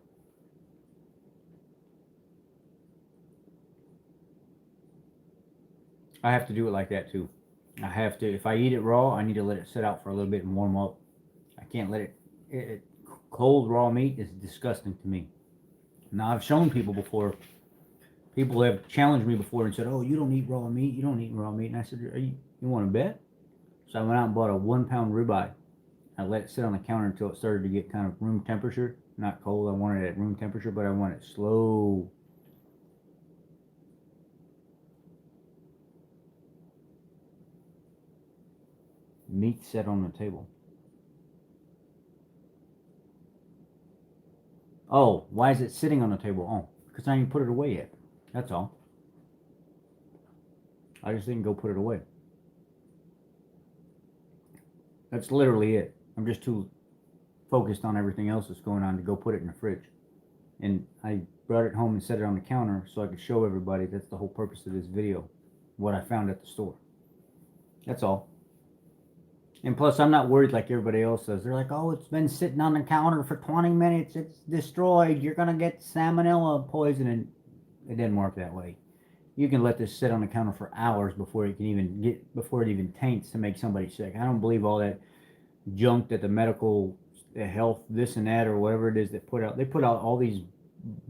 I have to do it like that too. I have to, if I eat it raw, I need to let it sit out for a little bit and warm up. I can't let it cold raw meat is disgusting to me. Now I've shown people before. People have challenged me before and said, "Oh, you don't eat raw meat. You don't eat raw meat." And I said, you want to bet?" So I went out and bought a 1-pound ribeye. I let it sit on the counter until it started to get kind of room temperature, not cold. I wanted it at room temperature, but I want it slow. Meat set on the table. Oh, why is it sitting on the table? Oh, because I didn't put it away yet. That's all. I just didn't go put it away. That's literally it. I'm just too focused on everything else that's going on to go put it in the fridge. And I brought it home and set it on the counter so I could show everybody. That's the whole purpose of this video. What I found at the store. That's all. And plus, I'm not worried like everybody else does. They're like, "Oh, it's been sitting on the counter for 20 minutes. It's destroyed. You're going to get salmonella poisoning." It didn't work that way. You can let this sit on the counter for hours before it even taints to make somebody sick. I don't believe all that junk that the medical, the health, this and that, or whatever it is that they put out all these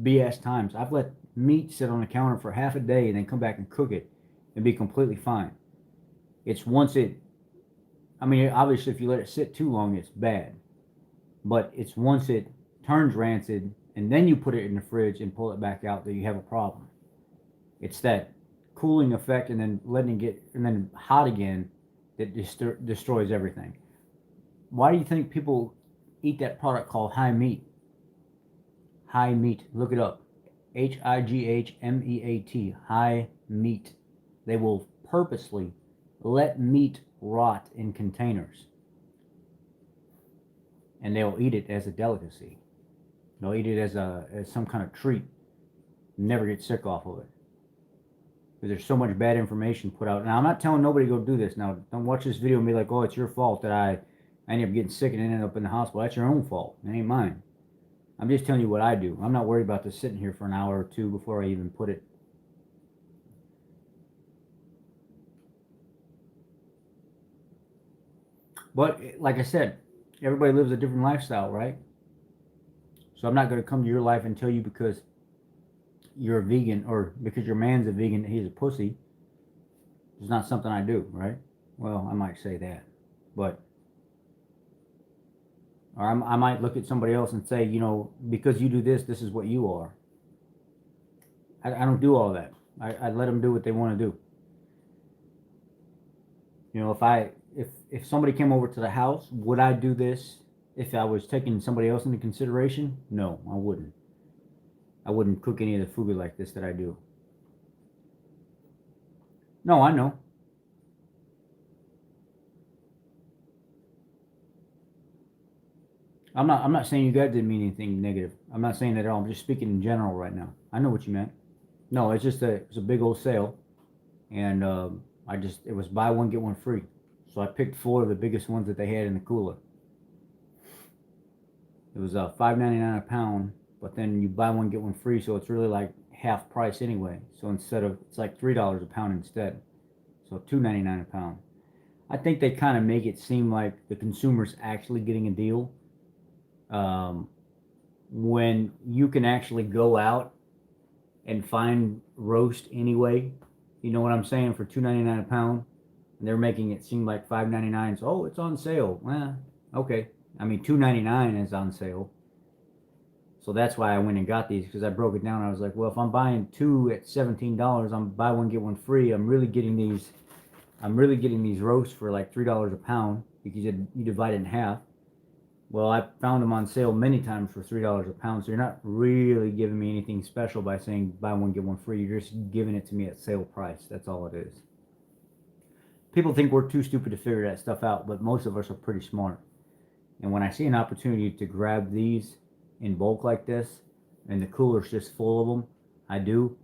BS times. I've let meat sit on the counter for half a day and then come back and cook it and be completely fine. It's obviously if you let it sit too long, it's bad. But it's once it turns rancid and then you put it in the fridge and pull it back out, that you have a problem. It's that cooling effect and then letting it get and then hot again that destroys everything. Why do you think people eat that product called high meat? High meat. Look it up. HIGHMEAT. High meat. They will purposely let meat rot in containers, and they'll eat it as a delicacy. They'll eat it as some kind of treat. Never get sick off of it. Because there's so much bad information put out. Now, I'm not telling nobody to go do this. Now, don't watch this video and be like, oh, it's your fault that I ended up getting sick and ended up in the hospital. That's your own fault. It ain't mine. I'm just telling you what I do. I'm not worried about this sitting here for an hour or two before I even put it. But like I said, everybody lives a different lifestyle, right? So I'm not going to come to your life and tell you because you're a vegan or because your man's a vegan that he's a pussy. It's not something I do, right? Well, I might say that. But, or I might look at somebody else and say, you know, because you do this, this is what you are. I don't do all that. I let them do what they want to do. You know, if somebody came over to the house, would I do this if I was taking somebody else into consideration? No, I wouldn't. I wouldn't cook any of the food like this that I do. No, I know. I'm not saying you guys didn't mean anything negative. I'm not saying that at all. I'm just speaking in general right now. I know what you meant. No, it's a big old sale, and it was buy one get one free. So I picked four of the biggest ones that they had in the cooler. It was $5.99 a pound, but then you buy one get one free, so it's really like half price anyway. So it's like $3 a pound instead. So $2.99 a pound. I think they kind of make it seem like the consumer's actually getting a deal, um, when you can actually go out and find roast anyway. You know what I'm saying? For $2.99 a pound, and they're making it seem like $5.99. So, oh, it's on sale. Well, okay. I mean, $2.99 is on sale. So that's why I went and got these, because I broke it down. I was like, well, if I'm buying two at $17, I'm buy one get one free. I'm really getting these roasts for like $3 a pound, because you divide it in half. Well, I found them on sale many times for $3 a pound. So you're not really giving me anything special by saying buy one get one free. You're just giving it to me at sale price. That's all it is. People think we're too stupid to figure that stuff out, but most of us are pretty smart. And when I see an opportunity to grab these in bulk like this, and the cooler's just full of them, I do.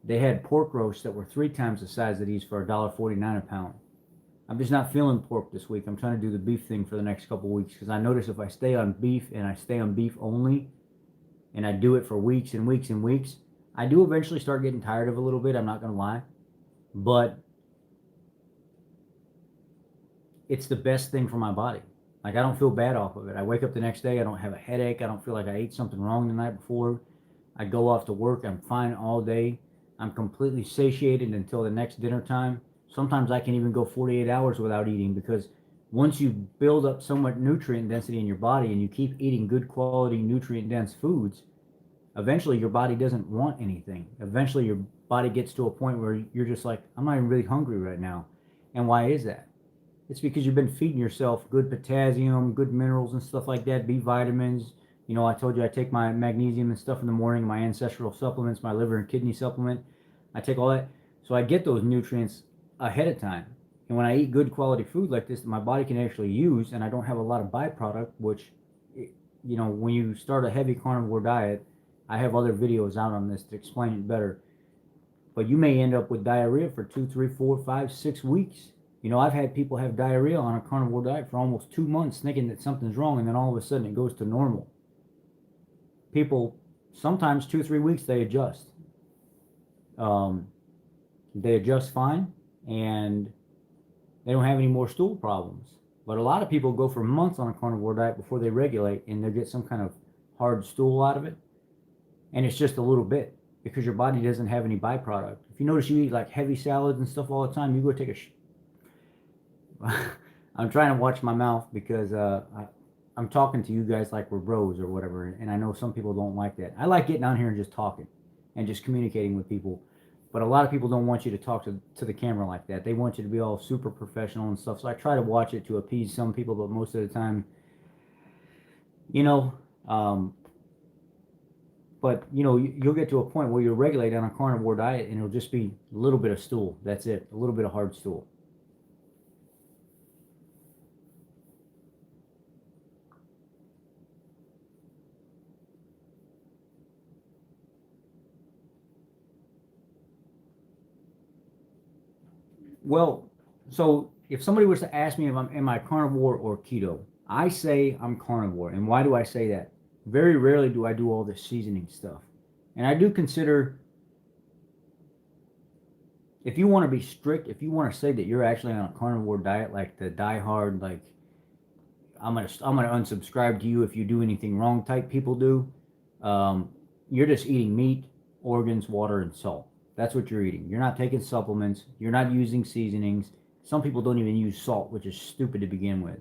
They had pork roasts that were 3 times the size of these for $1.49 a pound. I'm just not feeling pork this week. I'm trying to do the beef thing for the next couple weeks, because I notice if I stay on beef and I stay on beef only, and I do it for weeks and weeks and weeks, I do eventually start getting tired of it a little bit. I'm not going to lie. But it's the best thing for my body. Like, I don't feel bad off of it. I wake up the next day, I don't have a headache. I don't feel like I ate something wrong the night before. I go off to work, I'm fine all day. I'm completely satiated until the next dinner time. Sometimes I can even go 48 hours without eating, because once you build up so much nutrient density in your body and you keep eating good quality nutrient dense foods, eventually your body doesn't want anything. Eventually your body gets to a point where you're just like, I'm not even really hungry right now. And why is that? It's because you've been feeding yourself good potassium, good minerals and stuff like that, B vitamins. You know, I told you I take my magnesium and stuff in the morning, my ancestral supplements, my liver and kidney supplement. I take all that. So I get those nutrients ahead of time. And when I eat good quality food like this that my body can actually use, and I don't have a lot of byproduct, which, you know, when you start a heavy carnivore diet, I have other videos out on this to explain it better. But you may end up with diarrhea for 2, 3, 4, 5, 6 weeks. You know, I've had people have diarrhea on a carnivore diet for almost 2 months thinking that something's wrong, and then all of a sudden it goes to normal. People, sometimes 2, 3 weeks, they adjust. They adjust fine, and they don't have any more stool problems. But a lot of people go for months on a carnivore diet before they regulate, and they get some kind of hard stool out of it. And it's just a little bit, because your body doesn't have any byproduct. If you notice you eat like heavy salads and stuff all the time, you go take a I'm trying to watch my mouth, because I I'm talking to you guys like we're bros or whatever, and I know some people don't like that. I like getting on here and just talking and just communicating with people. But a lot of people don't want you to talk to the camera like that. They want you to be all super professional and stuff. So I try to watch it to appease some people, but most of the time, you know, um, but you'll get to a point where you're regulated on a carnivore diet, and it'll just be a little bit of stool. That's it, a little bit of hard stool. Well, so if somebody was to ask me if am I carnivore or keto, I say I'm carnivore. And why do I say that? Very rarely do I do all this seasoning stuff. And I do consider, if you want to be strict, if you want to say that you're actually on a carnivore diet, like the diehard, like I'm gonna unsubscribe to you if you do anything wrong type people do, um, you're just eating meat, organs, water, and salt. That's what you're eating. You're not taking supplements. You're not using seasonings. Some people don't even use salt, which is stupid to begin with.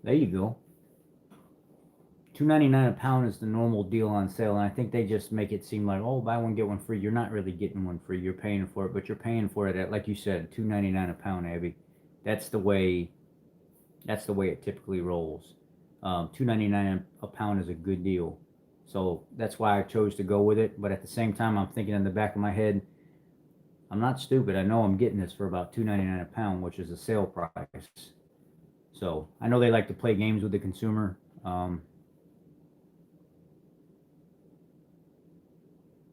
There you go. $2.99 a pound is the normal deal on sale, and I think they just make it seem like, oh, buy one get one free. You're not really getting one free. You're paying for it, but you're paying for it at, like you said, $2.99 a pound, Abby. That's the way. That's the way it typically rolls. $2.99 a pound is a good deal, so that's why I chose to go with it. But at the same time, I'm thinking in the back of my head, I'm not stupid. I know I'm getting this for about $2.99 a pound, which is a sale price. So I know they like to play games with the consumer.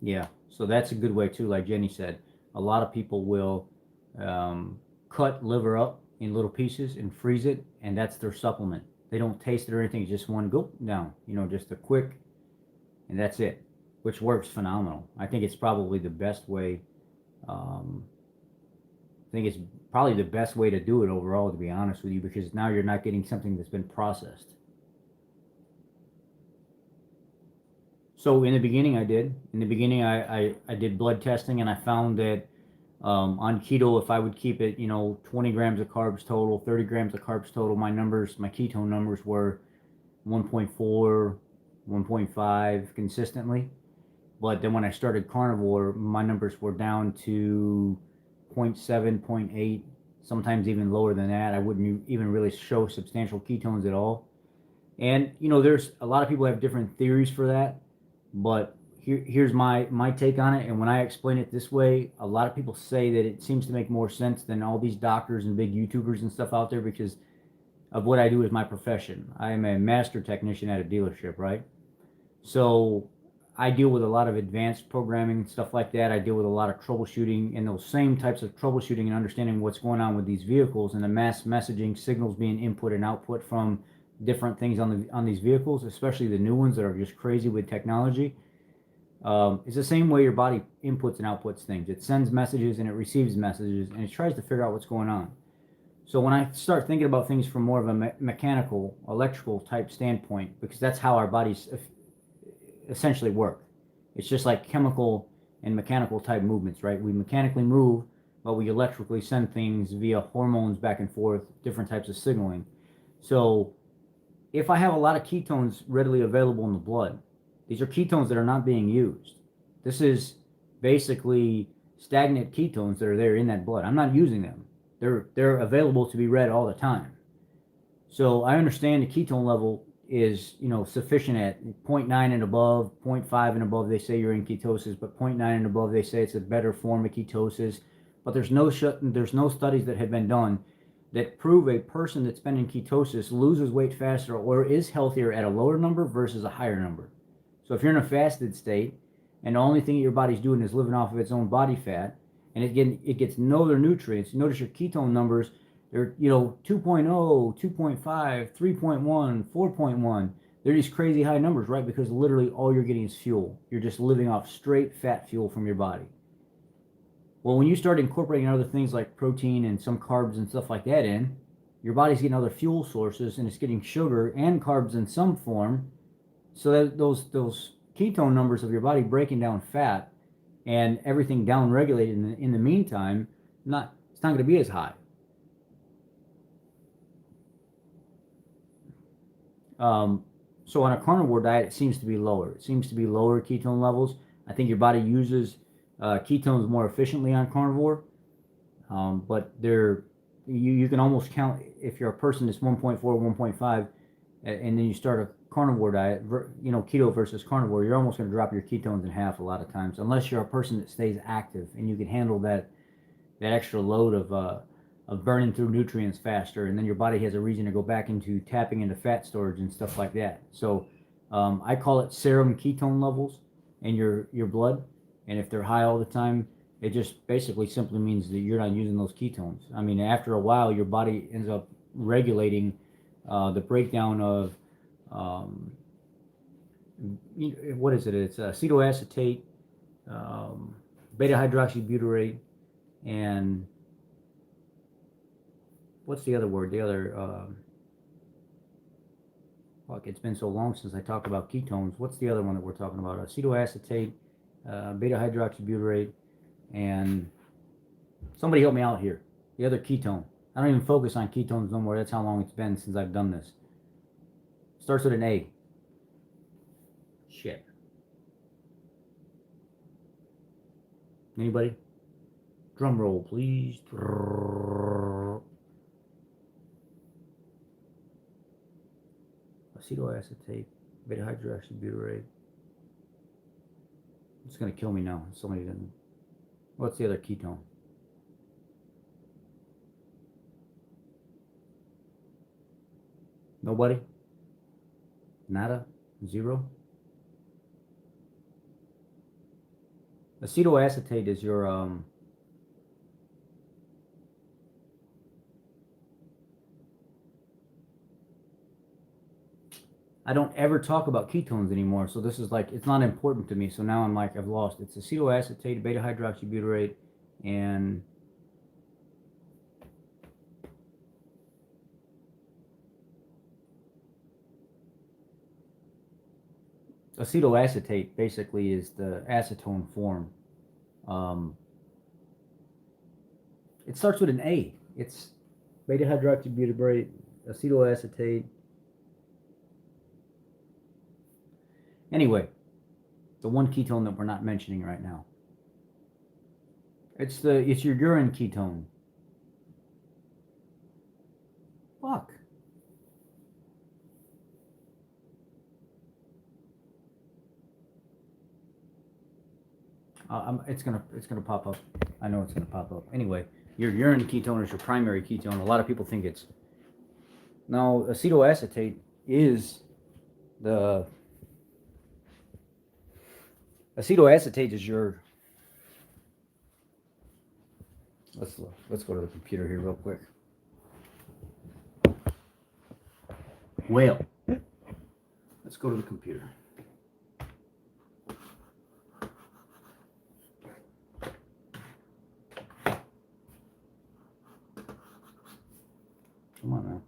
Yeah, so that's a good way too. Like Jenny said, a lot of people will cut liver up in little pieces and freeze it, and that's their supplement. They don't taste it or anything; it's just one go down. Just a quick, and that's it, which works phenomenal. I think it's probably the best way. Um, I think it's probably the best way to do it overall, to be honest with you, because now you're not getting something that's been processed. So in the beginning, I did. In the beginning, I did blood testing, and I found that on keto, if I would keep it, 20 grams of carbs total, 30 grams of carbs total, my numbers, my ketone numbers were 1.4, 1.5 consistently. But then when I started carnivore, my numbers were down to zero point 0.7, zero point 0.8, sometimes even lower than that. I wouldn't even really show substantial ketones at all. And there's a lot of people have different theories for that, but here's my take on it. And when I explain it this way, a lot of people say that it seems to make more sense than all these doctors and big YouTubers and stuff out there, because of what I do as my profession. I am a master technician at a dealership, right? So I deal with a lot of advanced programming and stuff like that. I deal with a lot of troubleshooting, and those same types of troubleshooting and understanding what's going on with these vehicles and the mass messaging signals being input and output from different things on these vehicles, especially the new ones that are just crazy with technology. It's the same way your body inputs and outputs things. It sends messages and it receives messages, and it tries to figure out what's going on. So when I start thinking about things from more of a mechanical, electrical type standpoint, because that's how our bodies essentially work. It's just like chemical and mechanical type movements, right? We mechanically move, but we electrically send things via hormones back and forth, different types of signaling. So if I have a lot of ketones readily available in the blood, these are ketones that are not being used. This is basically stagnant ketones that are there in that blood. I'm not using them. They're available to be read all the time. So I understand the ketone level is sufficient at 0.9 and above, 0.5 and above. They say you're in ketosis, but 0.9 and above, they say it's a better form of ketosis. But there's no studies that have been done that prove a person that's been in ketosis loses weight faster or is healthier at a lower number versus a higher number. So if you're in a fasted state and the only thing your body's doing is living off of its own body fat, and it gets no other nutrients, you notice your ketone numbers, they're 2.0, 2.5, 3.1, 4.1. They're these crazy high numbers, right? Because literally all you're getting is fuel. You're just living off straight fat fuel from your body. Well, when you start incorporating other things like protein and some carbs and stuff like that in, your body's getting other fuel sources, and it's getting sugar and carbs in some form. So that those ketone numbers of your body breaking down fat and everything down regulated in the meantime, not It's not going to be as high. So on a carnivore diet, it seems to be lower. It seems to be lower ketone levels. I think your body uses ketones more efficiently on carnivore, but you can almost count if you're a person that's 1.4, 1.5, and then you start a carnivore diet, keto versus carnivore, you're almost going to drop your ketones in half a lot of times, unless you're a person that stays active and you can handle that extra load of burning through nutrients faster, and then your body has a reason to go back into tapping into fat storage and stuff like that. So I call it serum ketone levels in your blood, and if they're high all the time, it just basically simply means that you're not using those ketones. I mean, after a while, your body ends up regulating the breakdown of what is it? It's acetoacetate, beta hydroxybutyrate, and what's the other word? The other fuck, it's been so long since I talked about ketones. What's the other one that we're talking about? Acetoacetate, beta hydroxybutyrate, and somebody help me out here. The other ketone. I don't even focus on ketones no more. That's how long it's been since I've done this. Starts with an A. Shit. Anybody? Drum roll, please. Acetoacetate, beta hydroxybutyrate. It's gonna kill me now. Somebody didn't. What's the other ketone? Nobody? Nada? Zero? Acetoacetate is your I don't ever talk about ketones anymore, so this is like, it's not important to me. So now I'm like, I've lost. It's acetoacetate, beta hydroxybutyrate, and acetoacetate basically is the acetone form. It starts with an A. It's beta hydroxybutyrate, acetoacetate. Anyway, the one ketone that we're not mentioning right now. It's your urine ketone. Fuck. It's gonna pop up. I know it's gonna pop up. Anyway, your urine ketone is your primary ketone. A lot of people think it's no. Acetoacetate is the acetoacetate is your. Let's go to the computer here real quick. Well, let's go to the computer. Come on now.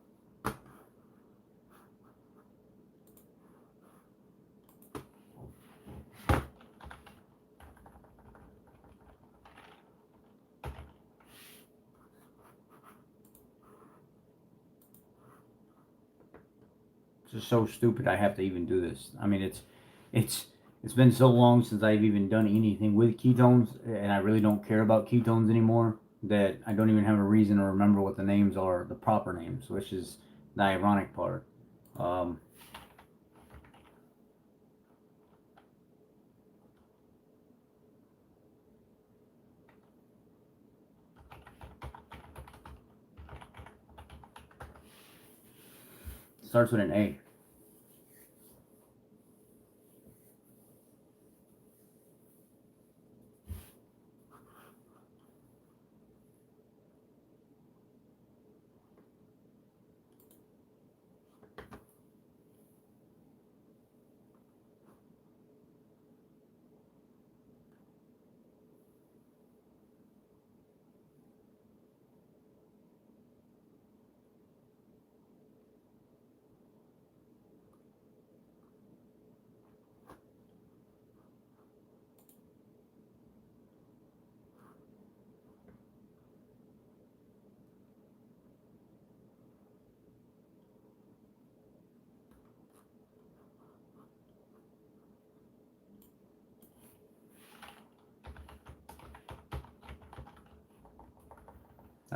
This is so stupid. I have to even do this. I mean, it's been so long since I've even done anything with ketones, and I really don't care about ketones anymore, that I don't even have a reason to remember what the names are, the proper names, which is the ironic part. Starts with an A.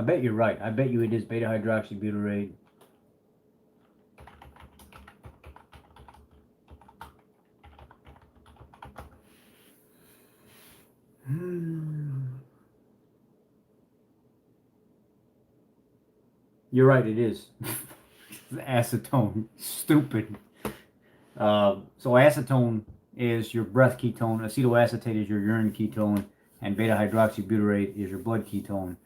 I bet you're right. I bet you it is beta hydroxybutyrate. You're right, it is. Acetone. Stupid. So acetone is your breath ketone, acetoacetate is your urine ketone, and beta hydroxybutyrate is your blood ketone.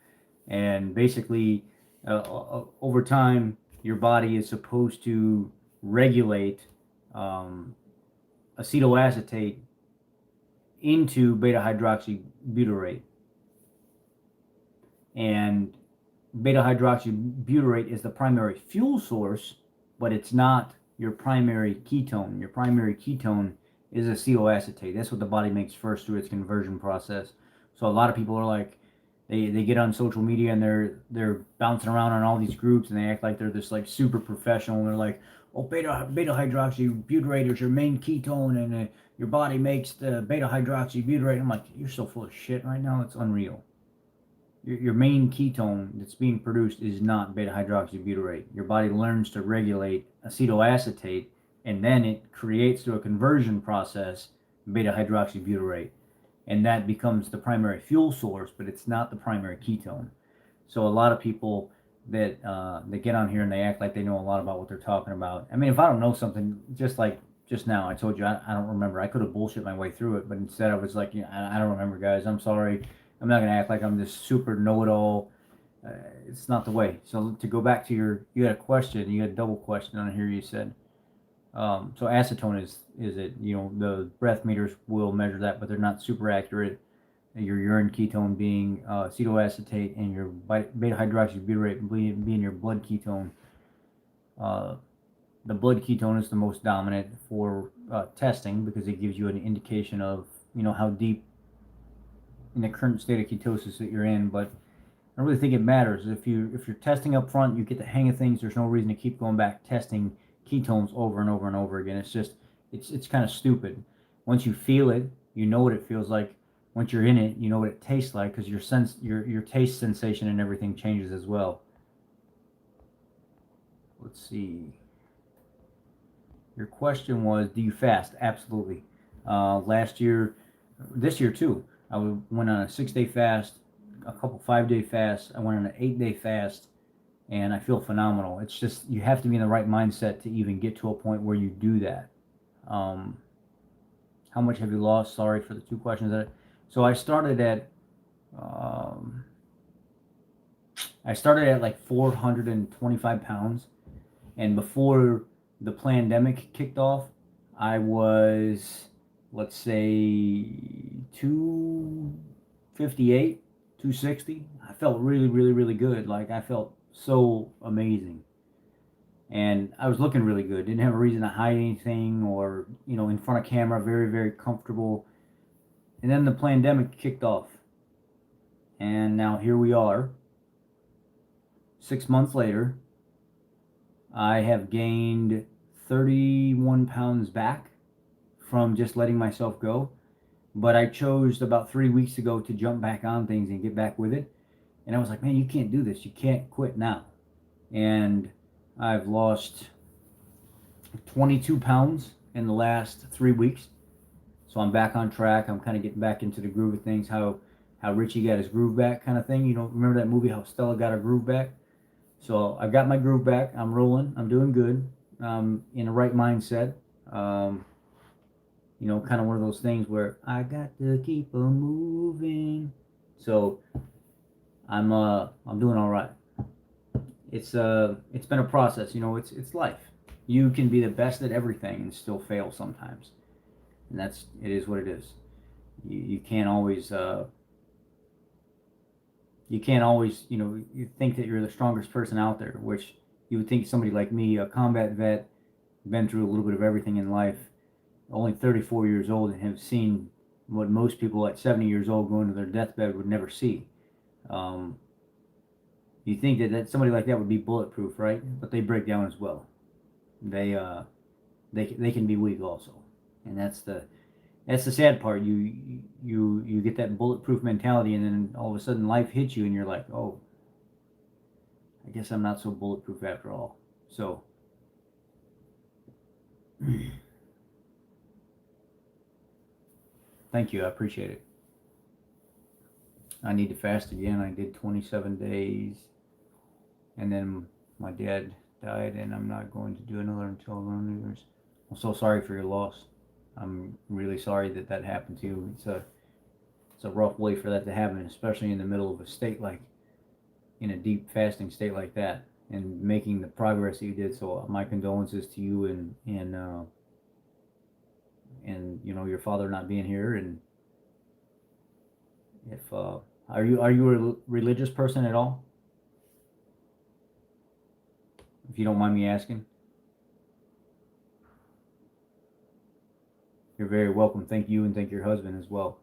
And basically, over time, your body is supposed to regulate acetoacetate into beta hydroxybutyrate. And beta hydroxybutyrate is the primary fuel source, but it's not your primary ketone. Your primary ketone is acetoacetate. That's what the body makes first through its conversion process. So a lot of people are like, they get on social media and they're bouncing around on all these groups and they act like they're this like super professional and they're like, oh, beta hydroxybutyrate is your main ketone and your body makes the beta hydroxybutyrate. I'm like, you're so full of shit right now. It's unreal. Your main ketone that's being produced is not beta hydroxybutyrate. Your body learns to regulate acetoacetate and then it creates through a conversion process beta hydroxybutyrate. And that becomes the primary fuel source, but it's not the primary ketone. So a lot of people that that get on here and they act like they know a lot about what they're talking about. I mean, if I don't know something, just like just now, I told you I don't remember. I could have bullshit my way through it, but instead I was like, I don't remember, guys. I'm sorry. I'm not gonna act like I'm this super know-it-all. It's not the way. So to go back to you had a question. You had a double question on here. You said. So acetone is it, the breath meters will measure that, but they're not super accurate. Your urine ketone being acetoacetate and your beta hydroxybutyrate being your blood ketone. The blood ketone is the most dominant for testing because it gives you an indication of how deep in the current state of ketosis that you're in. But I don't really think it matters. If you're testing up front, you get the hang of things. There's no reason to keep going back testing ketones over and over and over again. It's kind of stupid. Once you feel it, you know what it feels like. Once you're in it, you know what it tastes like because your taste sensation and everything changes as well. Let's see. Your question was, do you fast? Absolutely. Last year, this year too, I went on a 6-day fast, a couple 5-day fasts. I went on an 8-day fast, and I feel phenomenal. It's just you have to be in the right mindset to even get to a point where you do that. How much have you lost? Sorry for the two questions. So I started at like 425 pounds, and before the pandemic kicked off, I was, let's say, 258, 260. I felt really, really, really good. Like I felt so amazing. And I was looking really good. Didn't have a reason to hide anything or, in front of camera, very, very comfortable. And then the pandemic kicked off. And now here we are. 6 months later, I have gained 31 pounds back from just letting myself go. But I chose about 3 weeks ago to jump back on things and get back with it. And I was like, man, you can't do this. You can't quit now. And I've lost 22 pounds in the last 3 weeks. So I'm back on track. I'm kind of getting back into the groove of things, how Richie got his groove back kind of thing. Remember that movie, how Stella got her groove back? So I've got my groove back. I'm rolling. I'm doing good. In the right mindset. Kind of one of those things where I got to keep on moving. So I'm doing all right. It's been a process. It's life. You can be the best at everything and still fail sometimes, and it is what it is. You can't always you think that you're the strongest person out there, which you would think somebody like me, a combat vet, been through a little bit of everything in life, only 34 years old, and have seen what most people at 70 years old going to their deathbed would never see. You think that somebody like that would be bulletproof, right? But they break down as well. They can be weak also, and that's the sad part. You get that bulletproof mentality, and then all of a sudden life hits you, and you're like, oh, I guess I'm not so bulletproof after all. So, thank you. I appreciate it. I need to fast again. I did 27 days, and then my dad died, and I'm not going to do another until around New Year's. I'm so sorry for your loss. I'm really sorry that that happened to you. It's a rough way for that to happen, especially in the middle of a state like in a deep fasting state like that, and making the progress that you did. So my condolences to you and you know your father not being here. And if are you a religious person at all? If you don't mind me asking. You're very welcome. Thank you, and thank your husband as well.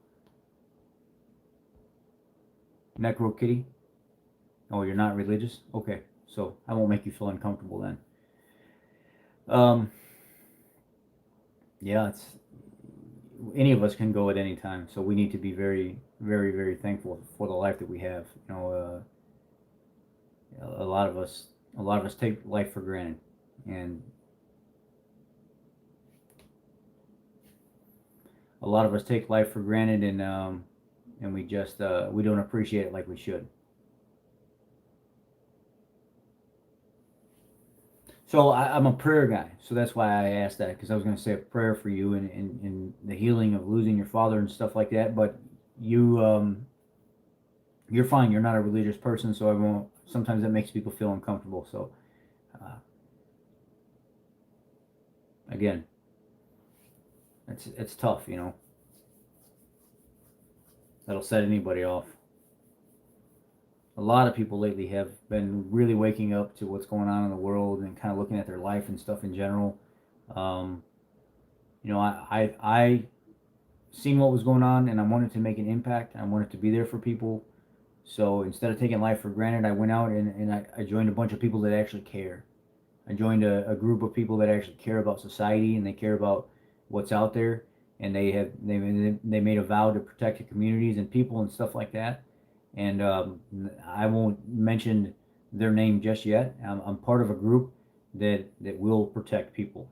Necro Kitty. Oh, you're not religious? Okay, so I won't make you feel uncomfortable then. Um, yeah, it's any of us can go at any time, so we need to be very, very, very thankful for the life that we have. You know, a lot of us, a lot of us take life for granted, and a lot of us take life for granted, and we just we don't appreciate it like we should. So I'm a prayer guy, so that's why I asked that because I was going to say a prayer for you and the healing of losing your father and stuff like that. But you you're fine. You're not a religious person, so I won't. Sometimes that makes people feel uncomfortable. So uh, again, it's tough, you know. That'll set anybody off. A lot of people lately have been really waking up to what's going on in the world and kind of looking at their life and stuff in general. Um, you know, I seen what was going on and I wanted to make an impact. I wanted to be there for people. So instead of taking life for granted, I went out and I joined a bunch of people that actually care. I joined a group of people that actually care about society and they care about what's out there, and they made a vow to protect the communities and people and stuff like that. And I won't mention their name just yet. I'm part of a group that will protect people.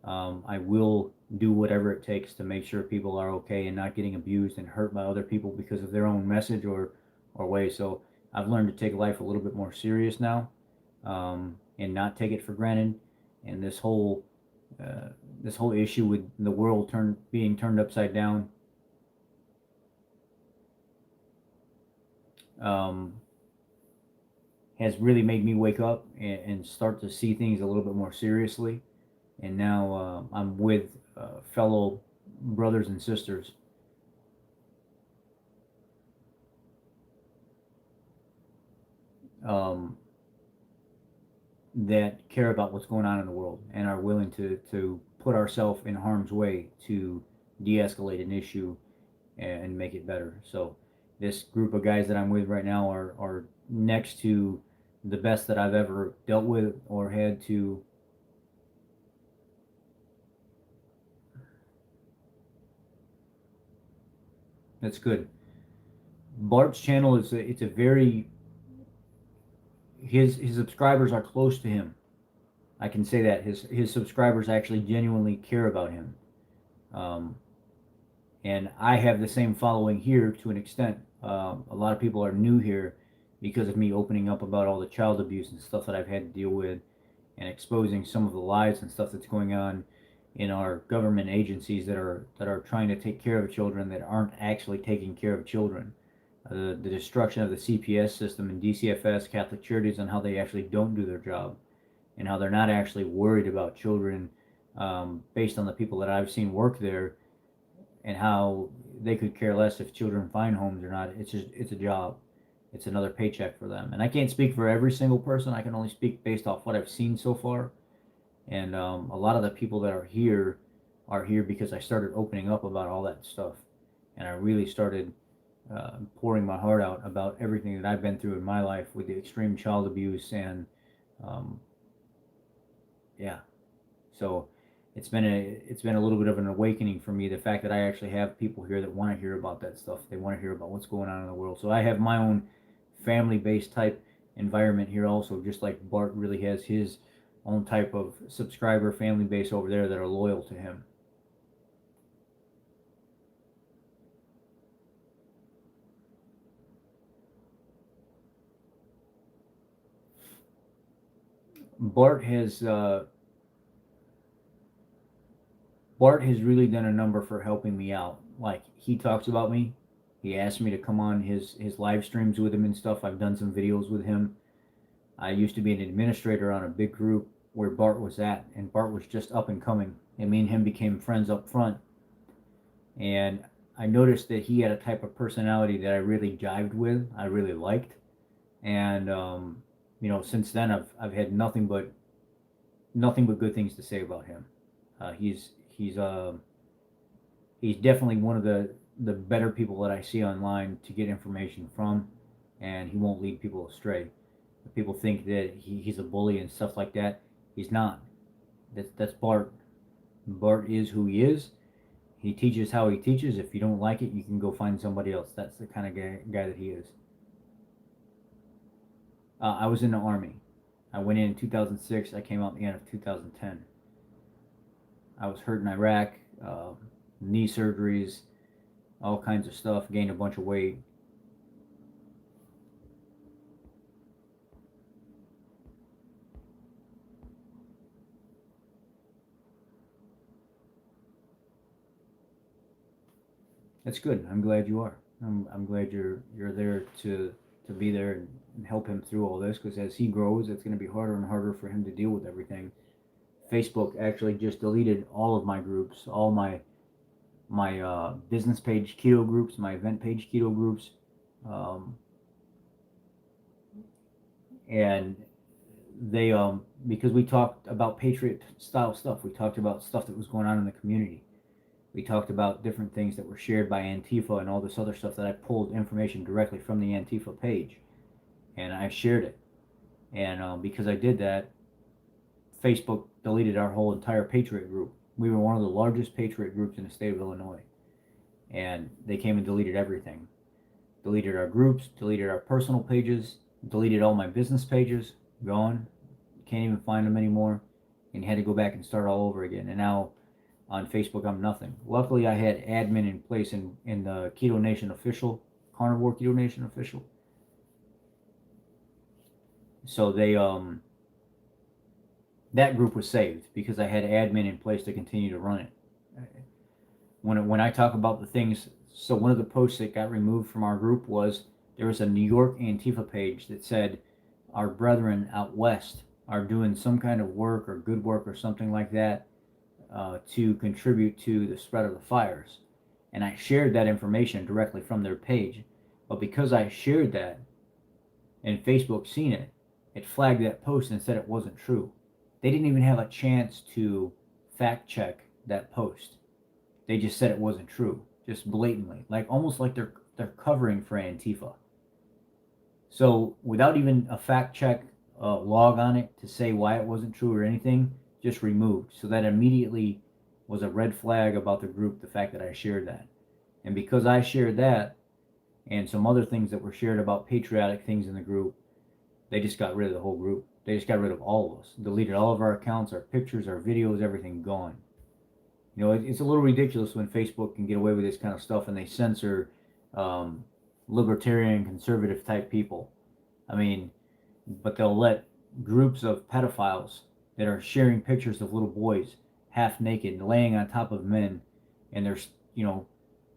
I will do whatever it takes to make sure people are okay and not getting abused and hurt by other people because of their own message or way. So I've learned to take life a little bit more serious now, and not take it for granted. And uh, this whole issue with the world being turned upside down, um, has really made me wake up and start to see things a little bit more seriously. And now I'm with fellow brothers and sisters, um, that care about what's going on in the world and are willing to put ourselves in harm's way to de-escalate an issue and make it better. So this group of guys that I'm with right now are next to the best that I've ever dealt with or had to. That's good. Bart's channel is it's a very his subscribers are close to him. I can say that his subscribers actually genuinely care about him. Um, and I have the same following here to an extent. A lot of people are new here because of me opening up about all the child abuse and stuff that I've had to deal with, and exposing some of the lies and stuff that's going on in our government agencies that are trying to take care of children that aren't actually taking care of children. The destruction of the CPS system and DCFS, Catholic Charities, and how they actually don't do their job, and how they're not actually worried about children, based on the people that I've seen work there, and how they could care less if children find homes or not. It's a job. It's another paycheck for them. And I can't speak for every single person. I can only speak based off what I've seen so far. And a lot of the people that are here because I started opening up about all that stuff, and I really started pouring my heart out about everything that I've been through in my life with the extreme child abuse and um, yeah. So it's been a little bit of an awakening for me, the fact that I actually have people here that want to hear about that stuff. They want to hear about what's going on in the world. So I have my own family based type environment here also, just like Bart really has his own type of subscriber family base over there that are loyal to him. Bart has uh, Bart has really done a number for helping me out. Like, he talks about me. He asked me to come on his live streams with him and stuff. I've done some videos with him. I used to be an administrator on a big group where Bart was at, and Bart was just up and coming. And me and him became friends up front. And I noticed that he had a type of personality that I really jived with. I really liked, and since then I've had nothing but good things to say about him. He's definitely one of the better people that I see online to get information from, and he won't lead people astray. People think that he's a bully and stuff like that. He's not. That's Bart. Bart is who he is. He teaches how he teaches. If you don't like it, you can go find somebody else. That's the kind of guy that he is. I was in the Army. I went in 2006. I came out at the end of 2010. I was hurt in Iraq, knee surgeries, all kinds of stuff, gained a bunch of weight. That's good. I'm glad you are. I'm glad you're there to be there and help him through all this, because as he grows, it's going to be harder and harder for him to deal with everything. Facebook actually just deleted all of my groups, all my business page keto groups, my event page keto groups, um, and they because we talked about patriot style stuff. We talked about stuff that was going on in the community. We talked about different things that were shared by Antifa and all this other stuff that I pulled information directly from the Antifa page, and I shared it. And because I did that, Facebook deleted our whole entire Patriot group. We were one of the largest Patriot groups in the state of Illinois, and they came and deleted everything. Deleted our groups, deleted our personal pages, deleted all my business pages. Gone. Can't even find them anymore, and had to go back and start all over again. And now on Facebook, I'm nothing. Luckily, I had admin in place in the Keto Nation official, Carnivore Keto Nation official. So that group was saved because I had admin in place to continue to run it. When I talk about the things, so one of the posts that got removed from our group was there was a New York Antifa page that said our brethren out west are doing some kind of work or good work or something like that to contribute to the spread of the fires. And I shared that information directly from their page. But because I shared that and Facebook seen it, it flagged that post and said it wasn't true. They didn't even have a chance to fact check that post. They just said it wasn't true, just blatantly, like almost like they're covering for Antifa. So without even a fact check log on it to say why it wasn't true or anything, just removed. So that immediately was a red flag about the group, the fact that I shared that. And because I shared that and some other things that were shared about patriotic things in the group, they just got rid of the whole group. They just got rid of all of us, deleted all of our accounts, our pictures, our videos, everything gone. It's a little ridiculous when Facebook can get away with this kind of stuff and they censor um, libertarian, conservative type people. I mean, but they'll let groups of pedophiles that are sharing pictures of little boys half naked, laying on top of men, and there's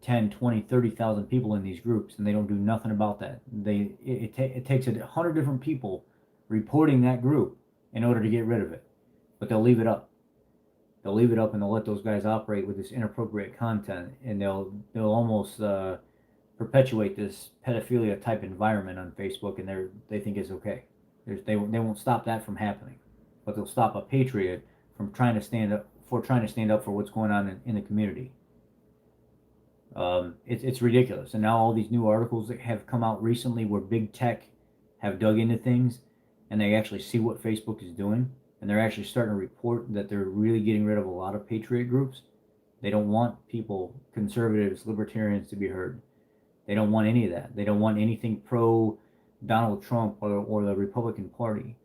10, 20, 30,000 people in these groups, and they don't do nothing about that. It takes 100 different people reporting that group in order to get rid of it, but they'll leave it up. They'll leave it up and they'll let those guys operate with this inappropriate content, and they'll almost perpetuate this pedophilia type environment on Facebook, and they think it's okay. They won't stop that from happening, but they'll stop a patriot from trying to stand up for what's going on in the community. It's ridiculous. And now all these new articles that have come out recently where big tech have dug into things and they actually see what Facebook is doing, and they're actually starting to report that they're really getting rid of a lot of patriot groups. They don't want people, conservatives, libertarians, to be heard. They don't want any of that. They don't want anything pro Donald Trump or the Republican Party.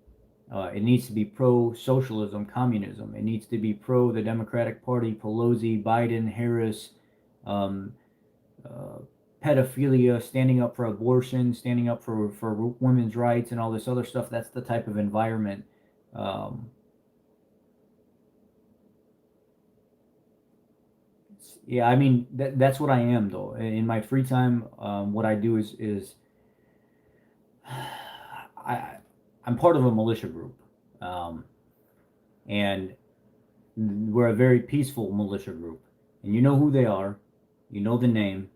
It needs to be pro-socialism, communism. It needs to be pro the Democratic Party, Pelosi, Biden, Harris, um, uh, pedophilia, standing up for abortion, standing up for women's rights, and all this other stuff. That's the type of environment. Um, yeah, I mean that's what I am though. In my free time, what I do is I I'm part of a militia group, um, and we're a very peaceful militia group. And you know who they are, you know the name.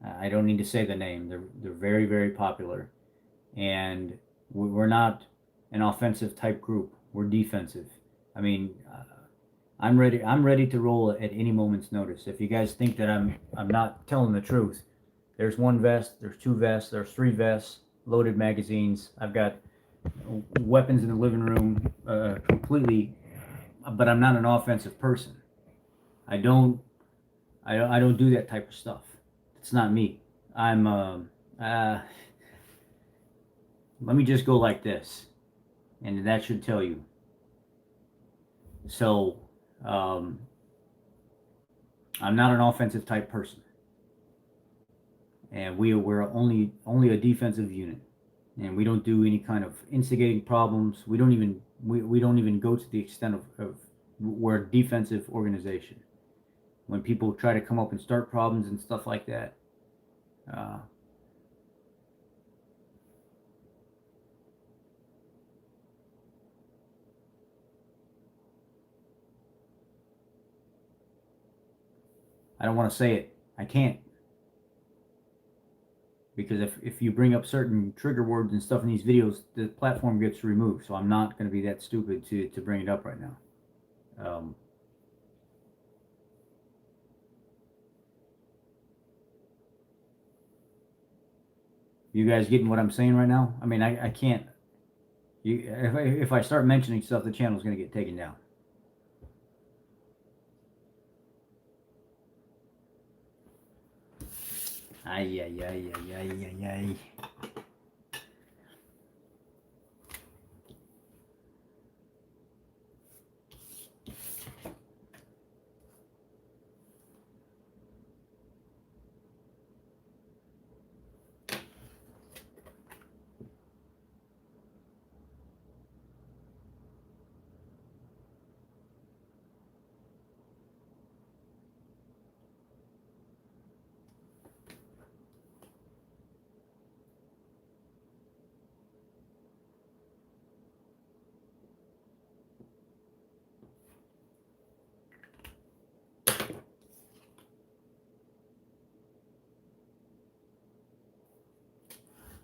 I don't need to say the name. They're very very popular, and we're not an offensive type group. We're defensive. I mean, I'm ready. I'm ready to roll at any moment's notice. If you guys think that I'm not telling the truth, there's one vest, there's two vests, there's three vests, loaded magazines. I've got weapons in the living room, completely. But I'm not an offensive person. I don't. I don't do that type of stuff. It's not me. I'm. Let me just go like this, and that should tell you. So, um, I'm not an offensive type person, and we're only a defensive unit, and we don't do any kind of instigating problems. We don't even go to the extent of we're a defensive organization. When people try to come up and start problems and stuff like that, uh, I don't want to say it. I can't, because if you bring up certain trigger words and stuff in these videos, the platform gets removed. So I'm not going to be that stupid to bring it up right now. You guys getting what I'm saying right now? I mean, I can't. If I start mentioning stuff, the channel's going to get taken down. Ay, ay, ay, ay, ay, ay, ay.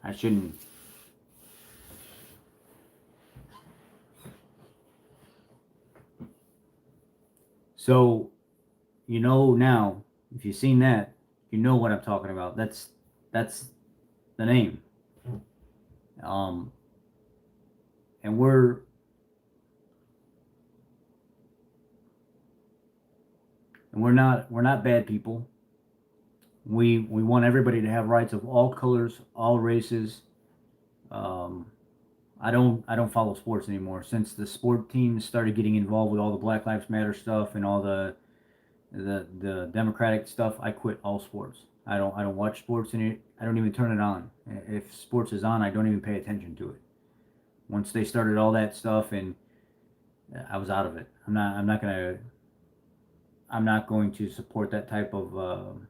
I shouldn't. So, you know now, if you've seen that, you know what I'm talking about. That's the name. Um, and we're not bad people. We want everybody to have rights of all colors, all races. Um, I don't follow sports anymore since the sport teams started getting involved with all the Black Lives Matter stuff and all the Democratic stuff. I quit all sports. I don't watch sports and I don't even turn it on. If sports is on, I don't even pay attention to it. Once they started all that stuff, and I was out of it. I'm not going to support that type of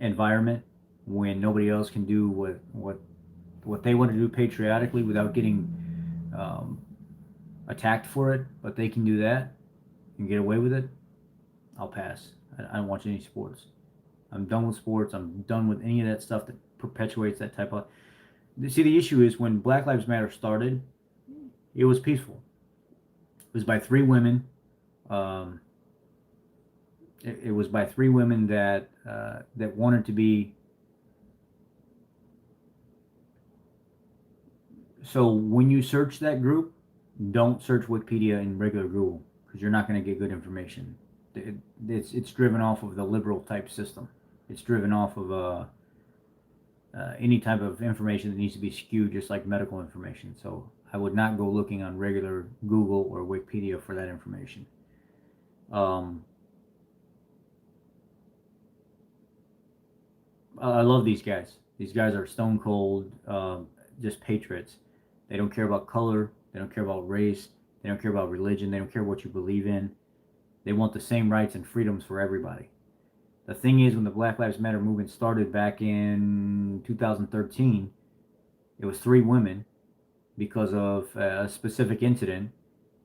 environment when nobody else can do what they want to do patriotically without getting um, attacked for it, but they can do that and get away with it. I'll pass. I don't watch any sports. I'm done with sports. I'm done with any of that stuff that perpetuates that type of. See, the issue is when Black Lives Matter started, it was peaceful. It was by three women. Um, it was by three women that wanted to be. So when you search that group, don't search Wikipedia and regular Google because you're not going to get good information. It's driven off of the liberal type system. It's driven off of any type of information that needs to be skewed, just like medical information. So I would not go looking on regular Google or Wikipedia for that information. I love these guys. These guys are stone cold, just patriots. They don't care about color. They don't care about race. They don't care about religion. They don't care what you believe in. They want the same rights and freedoms for everybody. The thing is, when the Black Lives Matter movement started back in 2013, it was 3 women because of a specific incident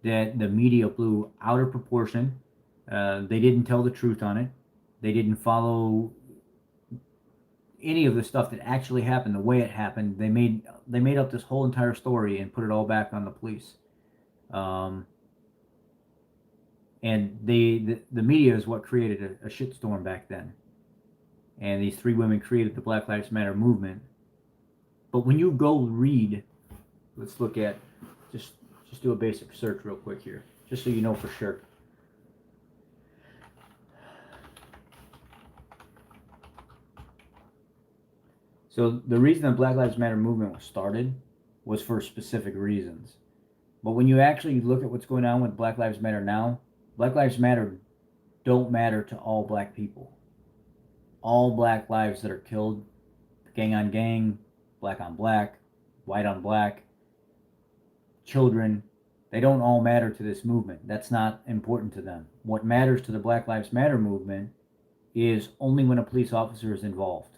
that the media blew out of proportion. They didn't tell the truth on it. They didn't follow any of the stuff that actually happened the way it happened. They made up this whole entire story and put it all back on the police. And the media is what created a shitstorm back then. And these 3 women created the Black Lives Matter movement. But when you go read, let's look at, just do a basic search real quick here, just so you know for sure. So the reason the Black Lives Matter movement was started was for specific reasons. But when you actually look at what's going on with Black Lives Matter now, Black Lives Matter don't matter to all black people. All black lives that are killed, gang on gang, black on black, white on black, children, they don't all matter to this movement. That's not important to them. What matters to the Black Lives Matter movement is only when a police officer is involved.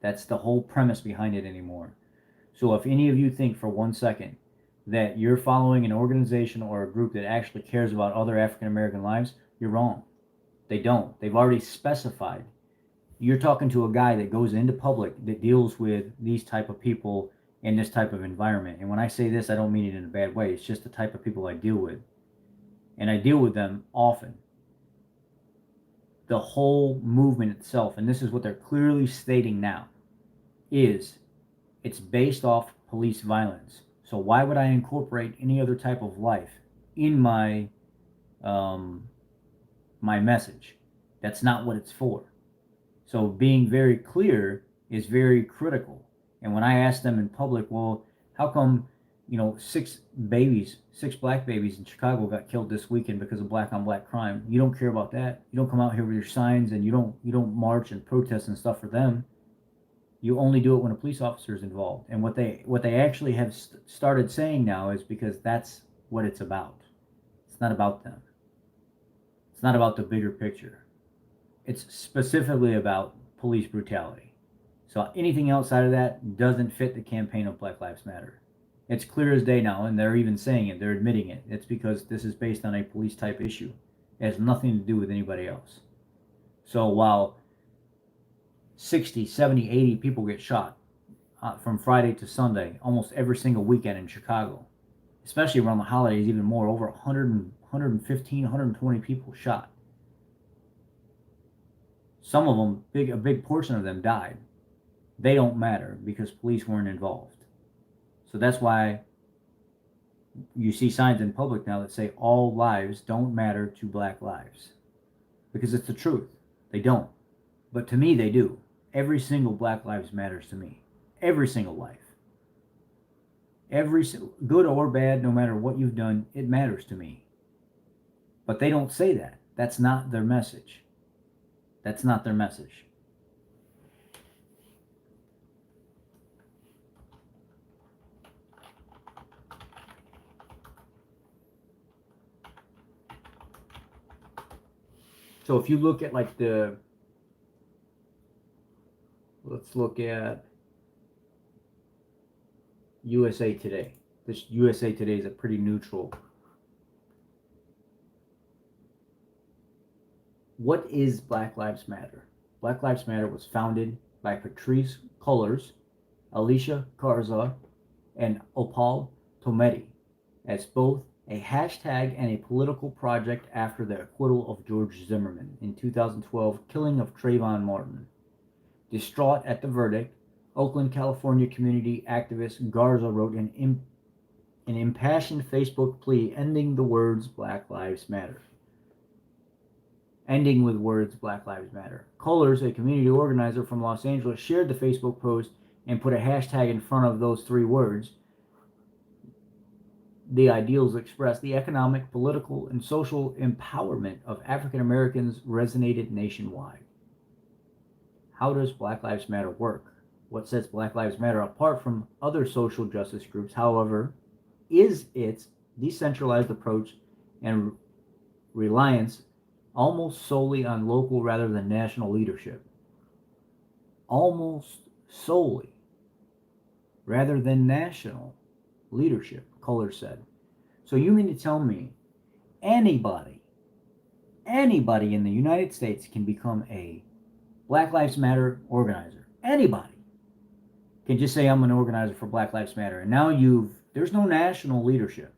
That's the whole premise behind it anymore. So if any of you think for 1 second that you're following an organization or a group that actually cares about other African American lives, you're wrong. They don't. They've already specified. You're talking to a guy that goes into public that deals with these type of people in this type of environment. And when I say this, I don't mean it in a bad way. It's just the type of people I deal with. And I deal with them often. The whole movement itself, and this is what they're clearly stating now, is it's based off police violence. So why would I incorporate any other type of life in my my message? That's not what it's for. So being very clear is very critical. And when I ask them in public, well, how come 6 black babies in Chicago got killed this weekend because of black on black crime? You don't care about that. You don't come out here with your signs, and you don't march and protest and stuff for them. You only do it when a police officer is involved. And what they actually have started saying now is because that's what it's about. It's not about them. It's not about the bigger picture. It's specifically about police brutality. So anything outside of that doesn't fit the campaign of Black Lives Matter. It's clear as day now, and they're even saying it. They're admitting it. It's because this is based on a police type issue. It has nothing to do with anybody else. So while 60, 70, 80 people get shot from Friday to Sunday, almost every single weekend in Chicago, especially around the holidays, even more, over 100, 115, 120 people shot. Some of them, a big portion of them died. They don't matter because police weren't involved. So that's why you see signs in public now that say all lives don't matter to black lives. Because it's the truth. They don't. But to me, they do. Every single black lives matters to me. Every single life. Every good or bad, no matter what you've done, it matters to me. But they don't say that. That's not their message. That's not their message. So if you look at let's look at USA Today. This USA Today is a pretty neutral. What is Black Lives Matter? Black Lives Matter was founded by Patrisse Cullors, Alicia Garza, and Opal Tometi as both a hashtag and a political project after the acquittal of George Zimmerman in 2012 killing of Trayvon Martin. Distraught at the verdict, Oakland, California community activist Garza wrote an impassioned Facebook plea ending the words Black Lives Matter. Ending with words Black Lives Matter. Cullors, a community organizer from Los Angeles, shared the Facebook post and put a hashtag in front of those three words, the ideals expressed, the economic, political, and social empowerment of African Americans resonated nationwide. How does Black Lives Matter work? What sets Black Lives Matter apart from other social justice groups, however, is its decentralized approach and reliance almost solely on local rather than national leadership. Almost solely rather than national leadership, Kohler said. So you mean to tell me anybody in the United States can become a Black Lives Matter organizer? Anybody can just say, I'm an organizer for Black Lives Matter. And now there's no national leadership.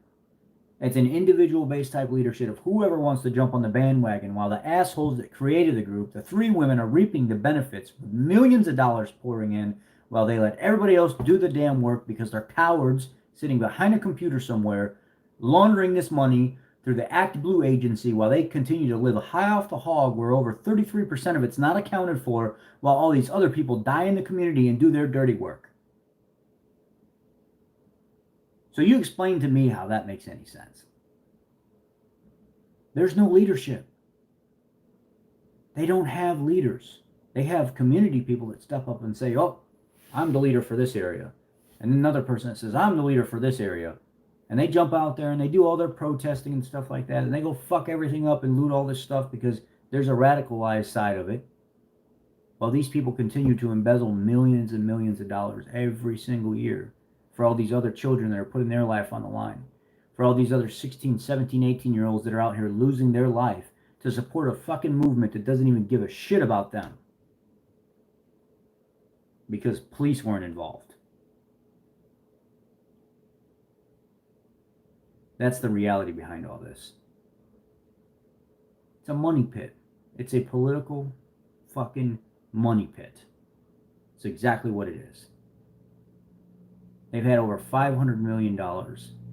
It's an individual based type leadership of whoever wants to jump on the bandwagon, while the assholes that created the group, the three women, are reaping the benefits with millions of dollars pouring in, while they let everybody else do the damn work because they're cowards sitting behind a computer somewhere, laundering this money through the Act Blue agency, while they continue to live high off the hog where over 33% of it's not accounted for, while all these other people die in the community and do their dirty work. So you explain to me how that makes any sense. There's no leadership. They don't have leaders. They have community people that step up and say, oh, I'm the leader for this area. And another person that says, I'm the leader for this area. And they jump out there and they do all their protesting and stuff like that. And they go fuck everything up and loot all this stuff because there's a radicalized side of it. While these people continue to embezzle millions and millions of dollars every single year for all these other children that are putting their life on the line. For all these other 16, 17, 18-year-olds that are out here losing their life to support a fucking movement that doesn't even give a shit about them. Because police weren't involved. That's the reality behind all this. It's a money pit. It's a political fucking money pit. It's exactly what it is. They've had over $500 million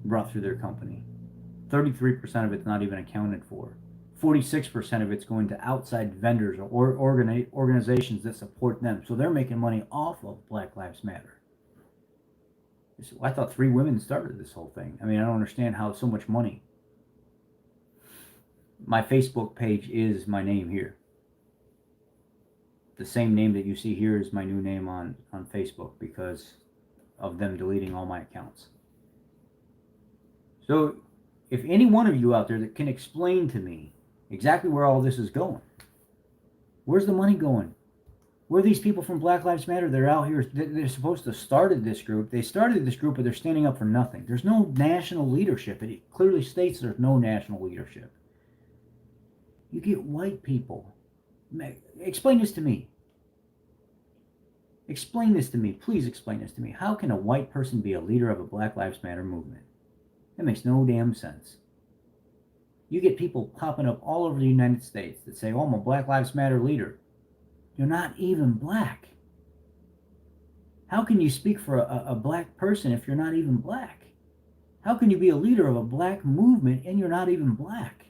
brought through their company. 33% of it's not even accounted for. 46% of it's going to outside vendors or organizations that support them. So they're making money off of Black Lives Matter. I thought three women started this whole thing. I mean, I don't understand how so much money. My Facebook page is my name here. The same name that you see here is my new name on Facebook because of them deleting all my accounts. So if any one of you out there that can explain to me exactly where all this is going, where's the money going? Where are these people from Black Lives Matter? They're out here. They're supposed to have started this group. They started this group, but they're standing up for nothing. There's no national leadership. It clearly states there's no national leadership. You get white people. Explain this to me. Explain this to me. Please explain this to me. How can a white person be a leader of a Black Lives Matter movement? That makes no damn sense. You get people popping up all over the United States that say, oh, I'm a Black Lives Matter leader. You're not even black. How can you speak for a black person if you're not even black? How can you be a leader of a black movement and you're not even black?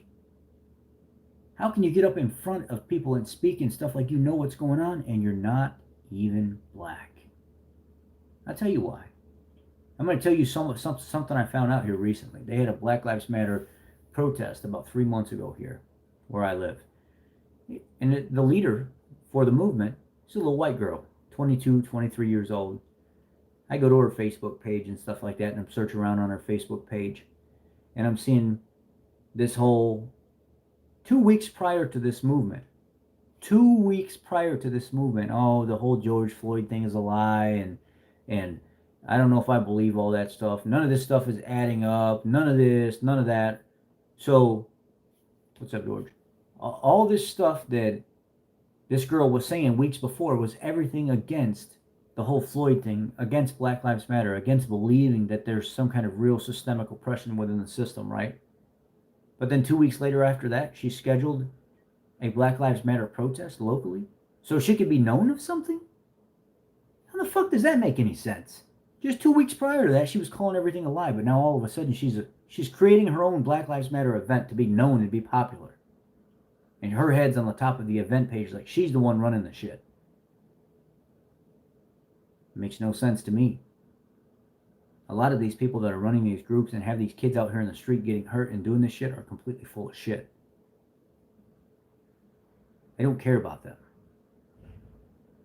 How can you get up in front of people and speak and stuff like you know what's going on and you're not even black? I'll tell you why. I'm going to tell you something I found out here recently. They had a Black Lives Matter protest about 3 months ago here where I live. And the leader for the movement is a little white girl, 22, 23 years old. I go to her Facebook page and stuff like that, and I'm searching around on her Facebook page, and I'm seeing this whole 2 weeks prior to this movement. 2 weeks prior to this movement, oh, the whole George Floyd thing is a lie, and I don't know if I believe all that stuff. None of this stuff is adding up. None of this, none of that. So, what's up, George? All this stuff that this girl was saying weeks before was everything against the whole Floyd thing, against Black Lives Matter, against believing that there's some kind of real systemic oppression within the system, right? But then 2 weeks later after that, she scheduled a Black Lives Matter protest locally so she could be known of something? How the fuck does that make any sense? Just 2 weeks prior to that, she was calling everything a lie, but now all of a sudden she's creating her own Black Lives Matter event to be known and be popular. And her head's on the top of the event page like she's the one running the shit. It makes no sense to me. A lot of these people that are running these groups and have these kids out here in the street getting hurt and doing this shit are completely full of shit. They don't care about them.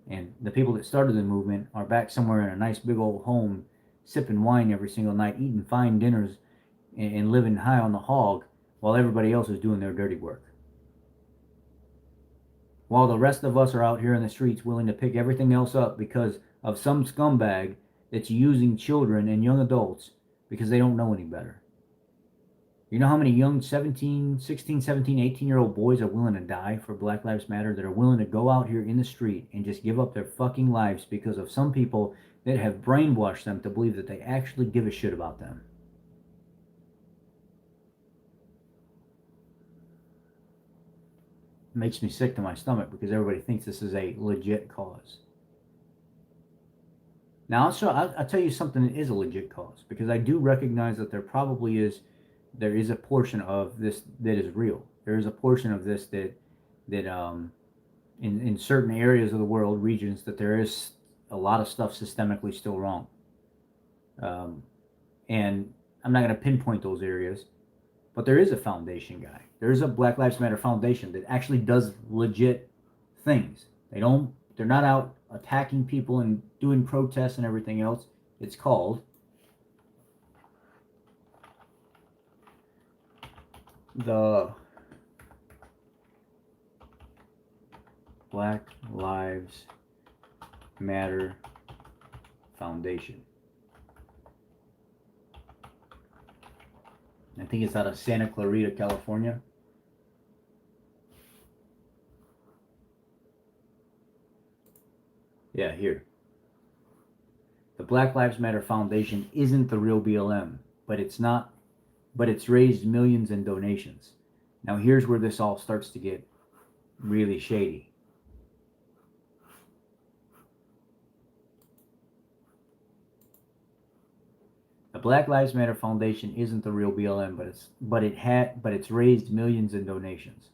And the people that started the movement are back somewhere in a nice big old home, sipping wine every single night, eating fine dinners, and living high on the hog while everybody else is doing their dirty work. While the rest of us are out here in the streets willing to pick everything else up because of some scumbag that's using children and young adults because they don't know any better. You know how many young 17, 16, 17, 18-year-old boys are willing to die for Black Lives Matter, that are willing to go out here in the street and just give up their fucking lives because of some people that have brainwashed them to believe that they actually give a shit about them? It makes me sick to my stomach because everybody thinks this is a legit cause. Now, I'll tell you something that is a legit cause, because I do recognize that there is a portion of this that is real. There is a portion of this that in certain areas of the world, regions, that there is a lot of stuff systemically still wrong. And I'm not going to pinpoint those areas, but there is a foundation guy. There is a Black Lives Matter Foundation that actually does legit things. They're not out attacking people and doing protests and everything else. It's called the Black Lives Matter Foundation. I think it's out of Santa Clarita, California. Yeah, here. The Black Lives Matter Foundation isn't the real BLM, but it's raised millions in donations. Now here's where this all starts to get really shady. The Black Lives Matter Foundation isn't the real BLM, but it's raised millions in donations.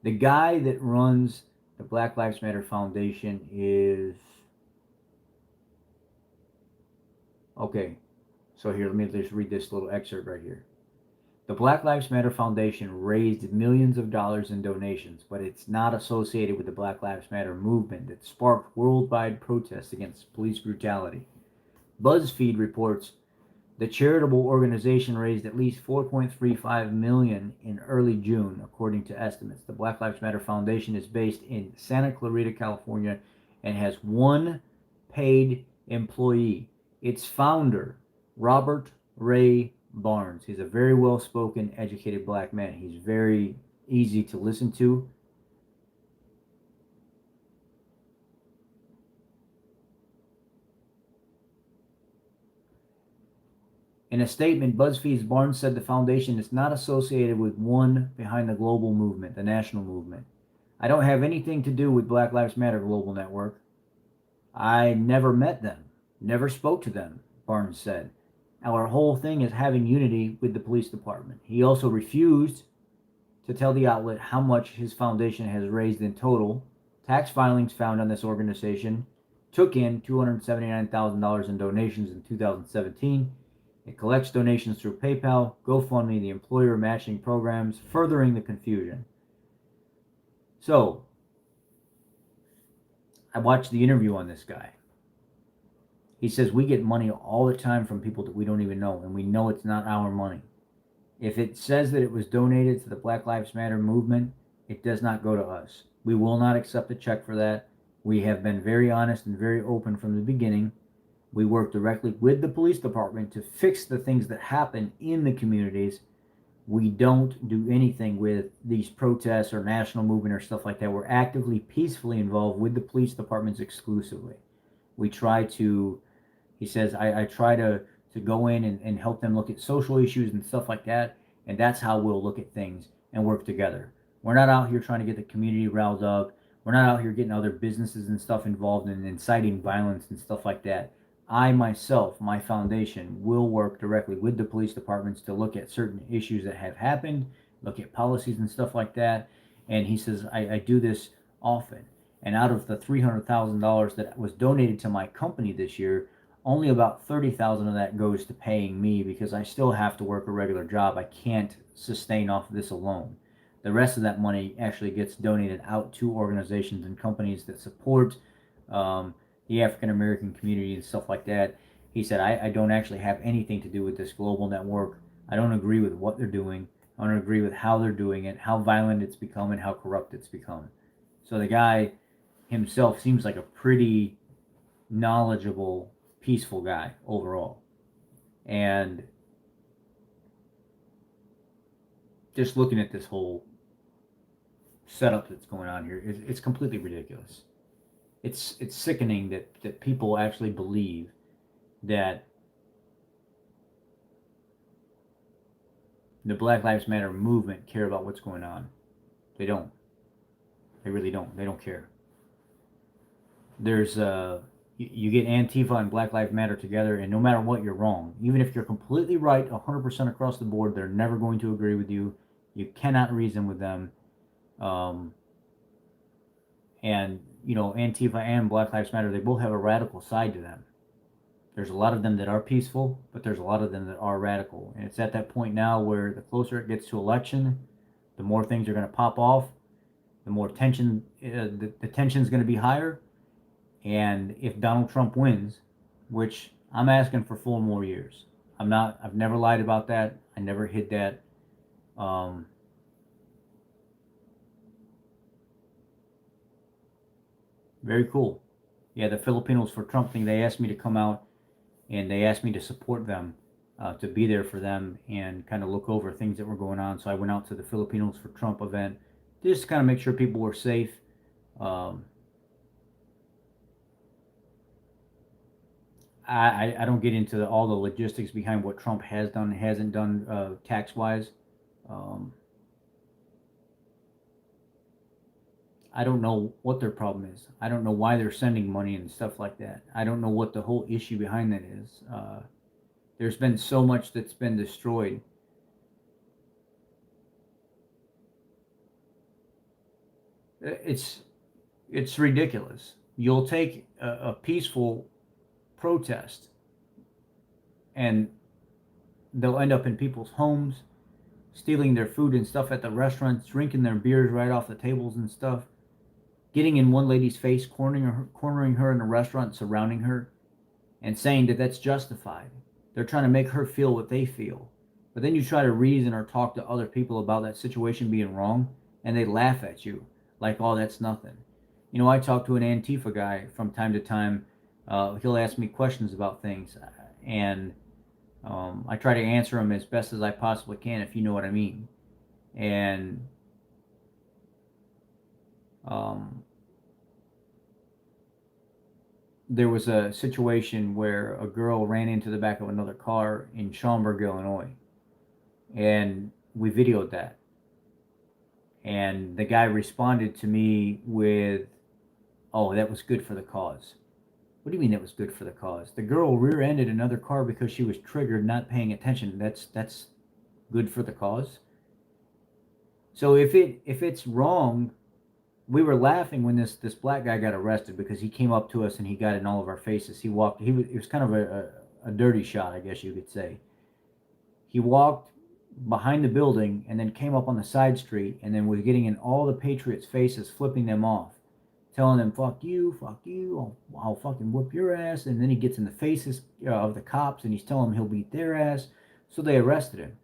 The guy that runs the Black Lives Matter Foundation is okay. So here, let me just read this little excerpt right here. The Black Lives Matter Foundation raised millions of dollars in donations, but it's not associated with the Black Lives Matter movement that sparked worldwide protests against police brutality. BuzzFeed reports the charitable organization raised at least $4.35 million in early June, according to estimates. The Black Lives Matter Foundation is based in Santa Clarita, California, and has one paid employee. Its founder, Robert Ray Barnes. He's a very well-spoken, educated black man. He's very easy to listen to. In a statement, BuzzFeed's Barnes said the foundation is not associated with one behind the global movement, the national movement. I don't have anything to do with Black Lives Matter Global Network. I never met them, never spoke to them, Barnes said. Our whole thing is having unity with the police department. He also refused to tell the outlet how much his foundation has raised in total. Tax filings found on this organization took in $279,000 in donations in 2017. It collects donations through PayPal, GoFundMe, the employer matching programs, furthering the confusion. So, I watched the interview on this guy. He says we get money all the time from people that we don't even know, and we know it's not our money. If it says that it was donated to the Black Lives Matter movement, it does not go to us. We will not accept a check for that. We have been very honest and very open from the beginning. We work directly with the police department to fix the things that happen in the communities. We don't do anything with these protests or national movement or stuff like that. We're actively, peacefully involved with the police departments exclusively. We try to, he says, I try to go in and help them look at social issues and stuff like that. And that's how we'll look at things and work together. We're not out here trying to get the community riled up. We're not out here getting other businesses and stuff involved and inciting violence and stuff like that. I myself, my foundation, will work directly with the police departments to look at certain issues that have happened, look at policies and stuff like that. And he says, I do this often. And out of the $300,000 that was donated to my company this year, only about 30,000 of that goes to paying me because I still have to work a regular job. I can't sustain off of this alone. The rest of that money actually gets donated out to organizations and companies that support um, the African American community and stuff like that. He said, I don't actually have anything to do with this global network. I don't agree with what they're doing. I don't agree with how they're doing it, how violent it's become, and how corrupt it's become. So the guy himself seems like a pretty knowledgeable, peaceful guy overall. And just looking at this whole setup that's going on here, it's completely ridiculous. It's sickening that people actually believe that the Black Lives Matter movement care about what's going on. They don't. They really don't. They don't care. There's you get Antifa and Black Lives Matter together, and no matter what, you're wrong. Even if you're completely right 100% across the board, they're never going to agree with you. You cannot reason with them. Um, and, Antifa and Black Lives Matter, they both have a radical side to them. There's a lot of them that are peaceful, but there's a lot of them that are radical. And it's at that point now where the closer it gets to election, the more things are going to pop off, the more tension, the tension is going to be higher. And if Donald Trump wins, which I'm asking for 4 more years, I've never lied about that. I never hid that. Um, Very cool. Yeah, the Filipinos for Trump thing, they asked me to come out and they asked me to support them, to be there for them and kind of look over things that were going on. So I went out to the Filipinos for Trump event just to kind of make sure people were safe. Um, I don't get into all the logistics behind what Trump has done and hasn't done tax wise. Um, I don't know what their problem is. I don't know why they're sending money and stuff like that. I don't know what the whole issue behind that is. There's been so much that's been destroyed. It's it's ridiculous. You'll take a peaceful protest, and they'll end up in people's homes, stealing their food and stuff at the restaurants, drinking their beers right off the tables and stuff, getting in one lady's face, cornering her in a restaurant, surrounding her, and saying that that's justified. They're trying to make her feel what they feel. But then you try to reason or talk to other people about that situation being wrong, and they laugh at you like, oh, that's nothing. I talk to an Antifa guy from time to time. He'll ask me questions about things, and I try to answer them as best as I possibly can, if you know what I mean. And um, there was a situation where a girl ran into the back of another car in Schaumburg, Illinois, and we videoed that. And the guy responded to me with, "Oh, that was good for the cause." What do you mean that was good for the cause? The girl rear-ended another car because she was triggered, not paying attention. That's good for the cause. So if it's wrong, we were laughing when this black guy got arrested because he came up to us and he got in all of our faces. He walked. It was kind of a dirty shot, I guess you could say. He walked behind the building and then came up on the side street and then was getting in all the patriots' faces, flipping them off, telling them fuck you, I'll fucking whip your ass." And then he gets in the faces of the cops and he's telling them he'll beat their ass. So they arrested him.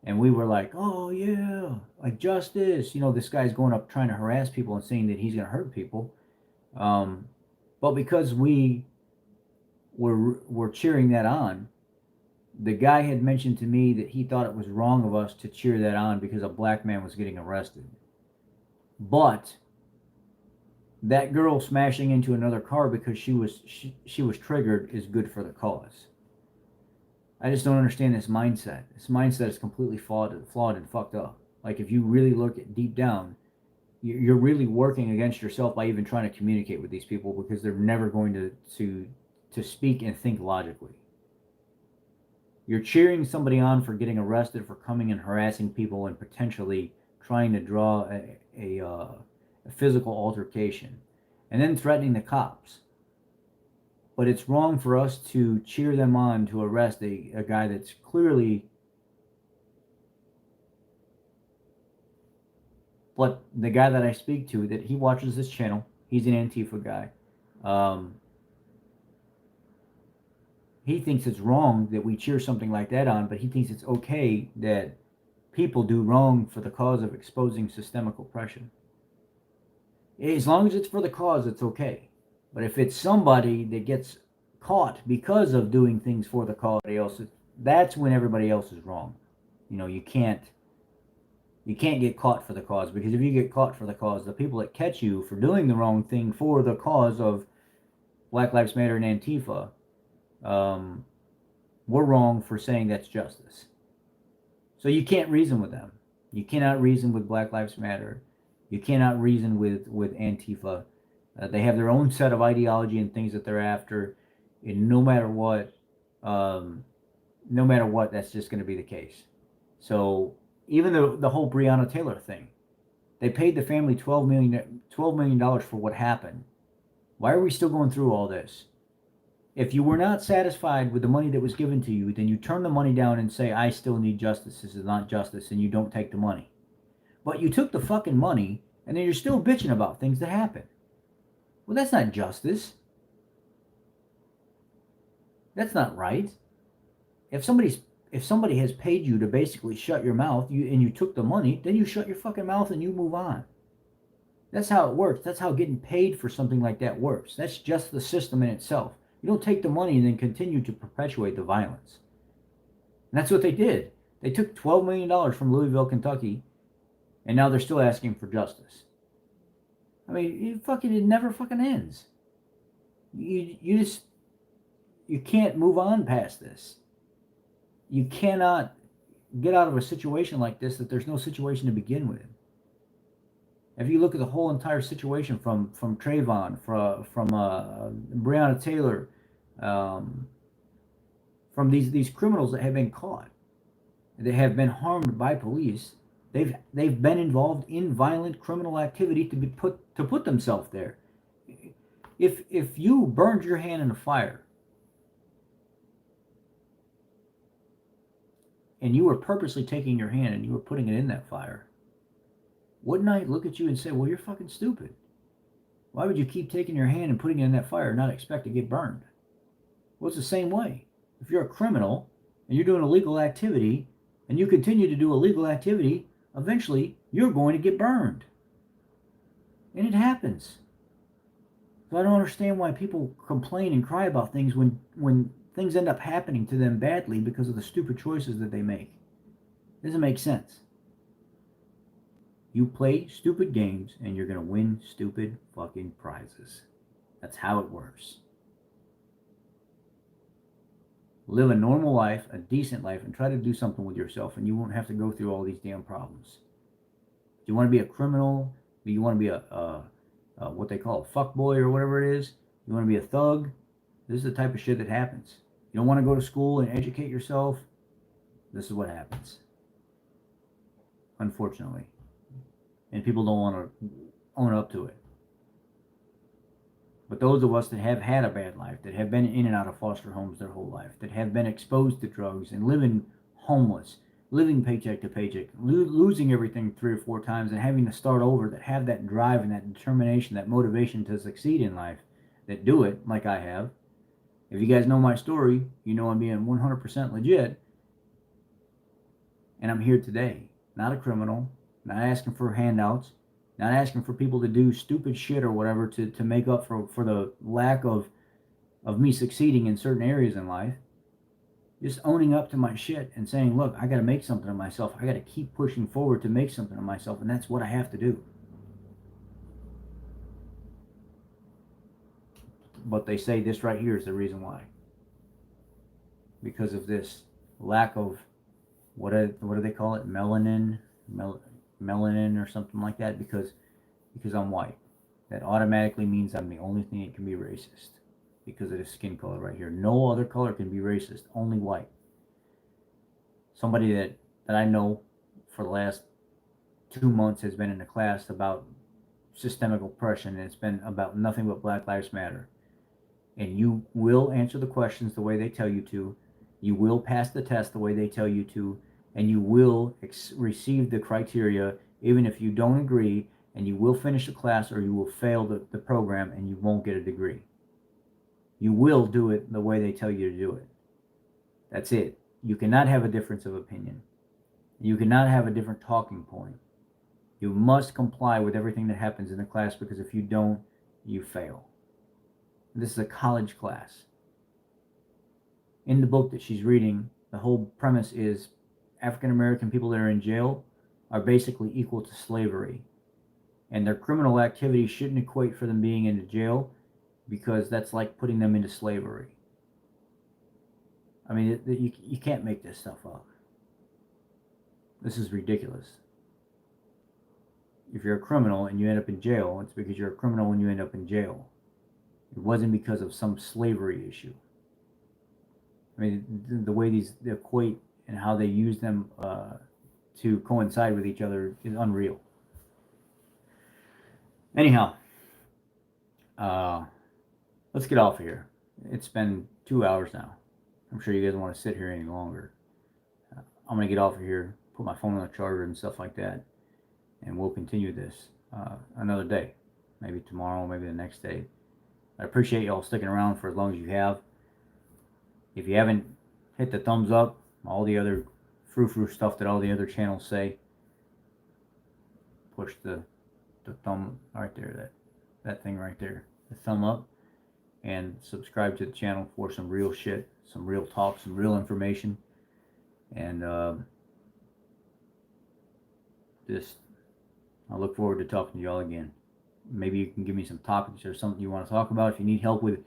And we were like, "Oh yeah, like justice." This guy's going up trying to harass people and saying that he's going to hurt people. Um, but because we were cheering that on, the guy had mentioned to me that he thought it was wrong of us to cheer that on because a black man was getting arrested. But that girl smashing into another car because she was triggered is good for the cause. I just don't understand this mindset. This mindset is completely flawed and fucked up. Like, if you really look at deep down, you're really working against yourself by even trying to communicate with these people because they're never going to speak and think logically. You're cheering somebody on for getting arrested for coming and harassing people and potentially trying to draw a physical altercation. and then threatening the cops. But it's wrong for us to cheer them on to arrest a guy that's clearly. But the guy that I speak to, that he watches this channel, he's an Antifa guy. Um, he thinks it's wrong that we cheer something like that on, but he thinks it's okay that people do wrong for the cause of exposing systemic oppression. As long as it's for the cause, it's okay. But if it's somebody that gets caught because of doing things for the cause, that's when everybody else is wrong. You can't get caught for the cause, because if you get caught for the cause, the people that catch you for doing the wrong thing for the cause of Black Lives Matter and Antifa, we're wrong for saying that's justice. So you can't reason with them. You cannot reason with Black Lives Matter. You cannot reason with Antifa. They have their own set of ideology and things that they're after, and no matter what, that's just going to be the case. So even the whole Breonna Taylor thing, they paid the family $12 million for what happened. Why are we still going through all this? If you were not satisfied with the money that was given to you, then you turn the money down and say, I still need justice. This is not justice, and you don't take the money. But you took the fucking money, and then you're still bitching about things that happen. Well, that's not justice. That's not right. If somebody has paid you to basically shut your mouth, and you took the money, then you shut your fucking mouth and you move on. That's how it works. That's how getting paid for something like that works. That's just the system in itself. You don't take the money and then continue to perpetuate the violence. And that's what they did. They took $12 million from Louisville, Kentucky, and now they're still asking for justice. I mean, it never fucking ends. You can't move on past this. You cannot get out of a situation like this that there's no situation to begin with. If you look at the whole entire situation from Trayvon, from Breonna Taylor, from these criminals that have been caught, that have been harmed by police, they've been involved in violent criminal activity to put themselves there. If you burned your hand in a fire and you were purposely taking your hand and you were putting it in that fire, wouldn't I look at you and say, well, you're fucking stupid? Why would you keep taking your hand and putting it in that fire and not expect to get burned? Well, it's the same way. If you're a criminal and you're doing illegal activity and you continue to do illegal activity, eventually you're going to get burned. And it happens. So I don't understand why people complain and cry about things when things end up happening to them badly because of the stupid choices that they make. It doesn't make sense. You play stupid games and you're going to win stupid fucking prizes. That's how it works. Live a normal life, a decent life, and try to do something with yourself, and you won't have to go through all these damn problems. Do you want to be a criminal? Do you want to be a what they call a fuckboy or whatever it is? You want to be a thug? This is the type of shit that happens. You don't want to go to school and educate yourself? This is what happens. Unfortunately. And people don't want to own up to it. But those of us that have had a bad life, that have been in and out of foster homes their whole life, that have been exposed to drugs and living homeless, living paycheck to paycheck, losing everything 3 or 4 times and having to start over, that have that drive and that determination, that motivation to succeed in life, that do it like I have. If you guys know my story, you know I'm being 100% legit. And I'm here today. Not a criminal, not asking for handouts, not asking for people to do stupid shit or whatever to make up for the lack of me succeeding in certain areas in life. Just owning up to my shit and saying, look, I got to make something of myself. I got to keep pushing forward to make something of myself, and that's what I have to do. But they say this right here is the reason why. Because of this lack of, what do they call it? Melanin or something like that, because I'm white. That automatically means I'm the only thing that can be racist because of the skin color right here. No other color can be racist, only white. Somebody that I know for the last 2 months has been in a class about systemic oppression, and it's been about nothing but Black Lives Matter. And you will answer the questions the way they tell you to. You will pass the test the way they tell you to, and you will receive the criteria even if you don't agree, and you will finish the class or you will fail the program and you won't get a degree. You will do it the way they tell you to do it. That's it. You cannot have a difference of opinion. You cannot have a different talking point. You must comply with everything that happens in the class, because if you don't, you fail. This is a college class. In the book that she's reading, the whole premise is African American people that are in jail are basically equal to slavery. And their criminal activity shouldn't equate for them being in jail, because that's like putting them into slavery. I mean, you can't make this stuff up. This is ridiculous. If you're a criminal and you end up in jail, it's because you're a criminal and you end up in jail. It wasn't because of some slavery issue. I mean, the way they equate and how they use them to coincide with each other is unreal. Anyhow, let's get off of here. It's been 2 hours now. I'm sure you guys don't want to sit here any longer. I'm going to get off of here, put my phone on the charger and stuff like that, and we'll continue this another day. Maybe tomorrow, maybe the next day. I appreciate y'all sticking around for as long as you have. If you haven't hit the thumbs up, all the other frou-frou stuff that all the other channels say, push the thumb right there, that thing right there, the thumb up, and subscribe to the channel for some real shit, some real talk, some real information, and just I look forward to talking to y'all again. Maybe you can give me some topics or something you want to talk about. If you need help with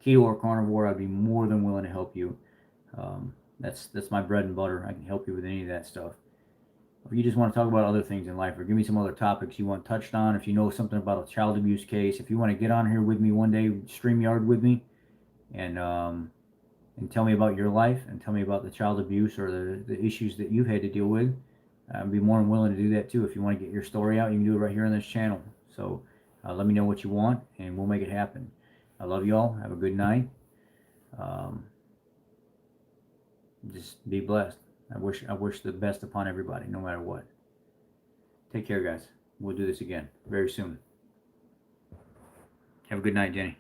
keto or carnivore, I'd be more than willing to help you. That's my bread and butter. I can help you with any of that stuff. If you just want to talk about other things in life, or give me some other topics you want touched on, if you know something about a child abuse case, if you want to get on here with me one day, StreamYard with me, and tell me about your life, and tell me about the child abuse or the issues that you've had to deal with, I'd be more than willing to do that too. If you want to get your story out, you can do it right here on this channel. So let me know what you want, and we'll make it happen. I love you all. Have a good night. Just be blessed. I wish the best upon everybody, no matter what. Take care, guys. We'll do this again very soon. Have a good night, Jenny.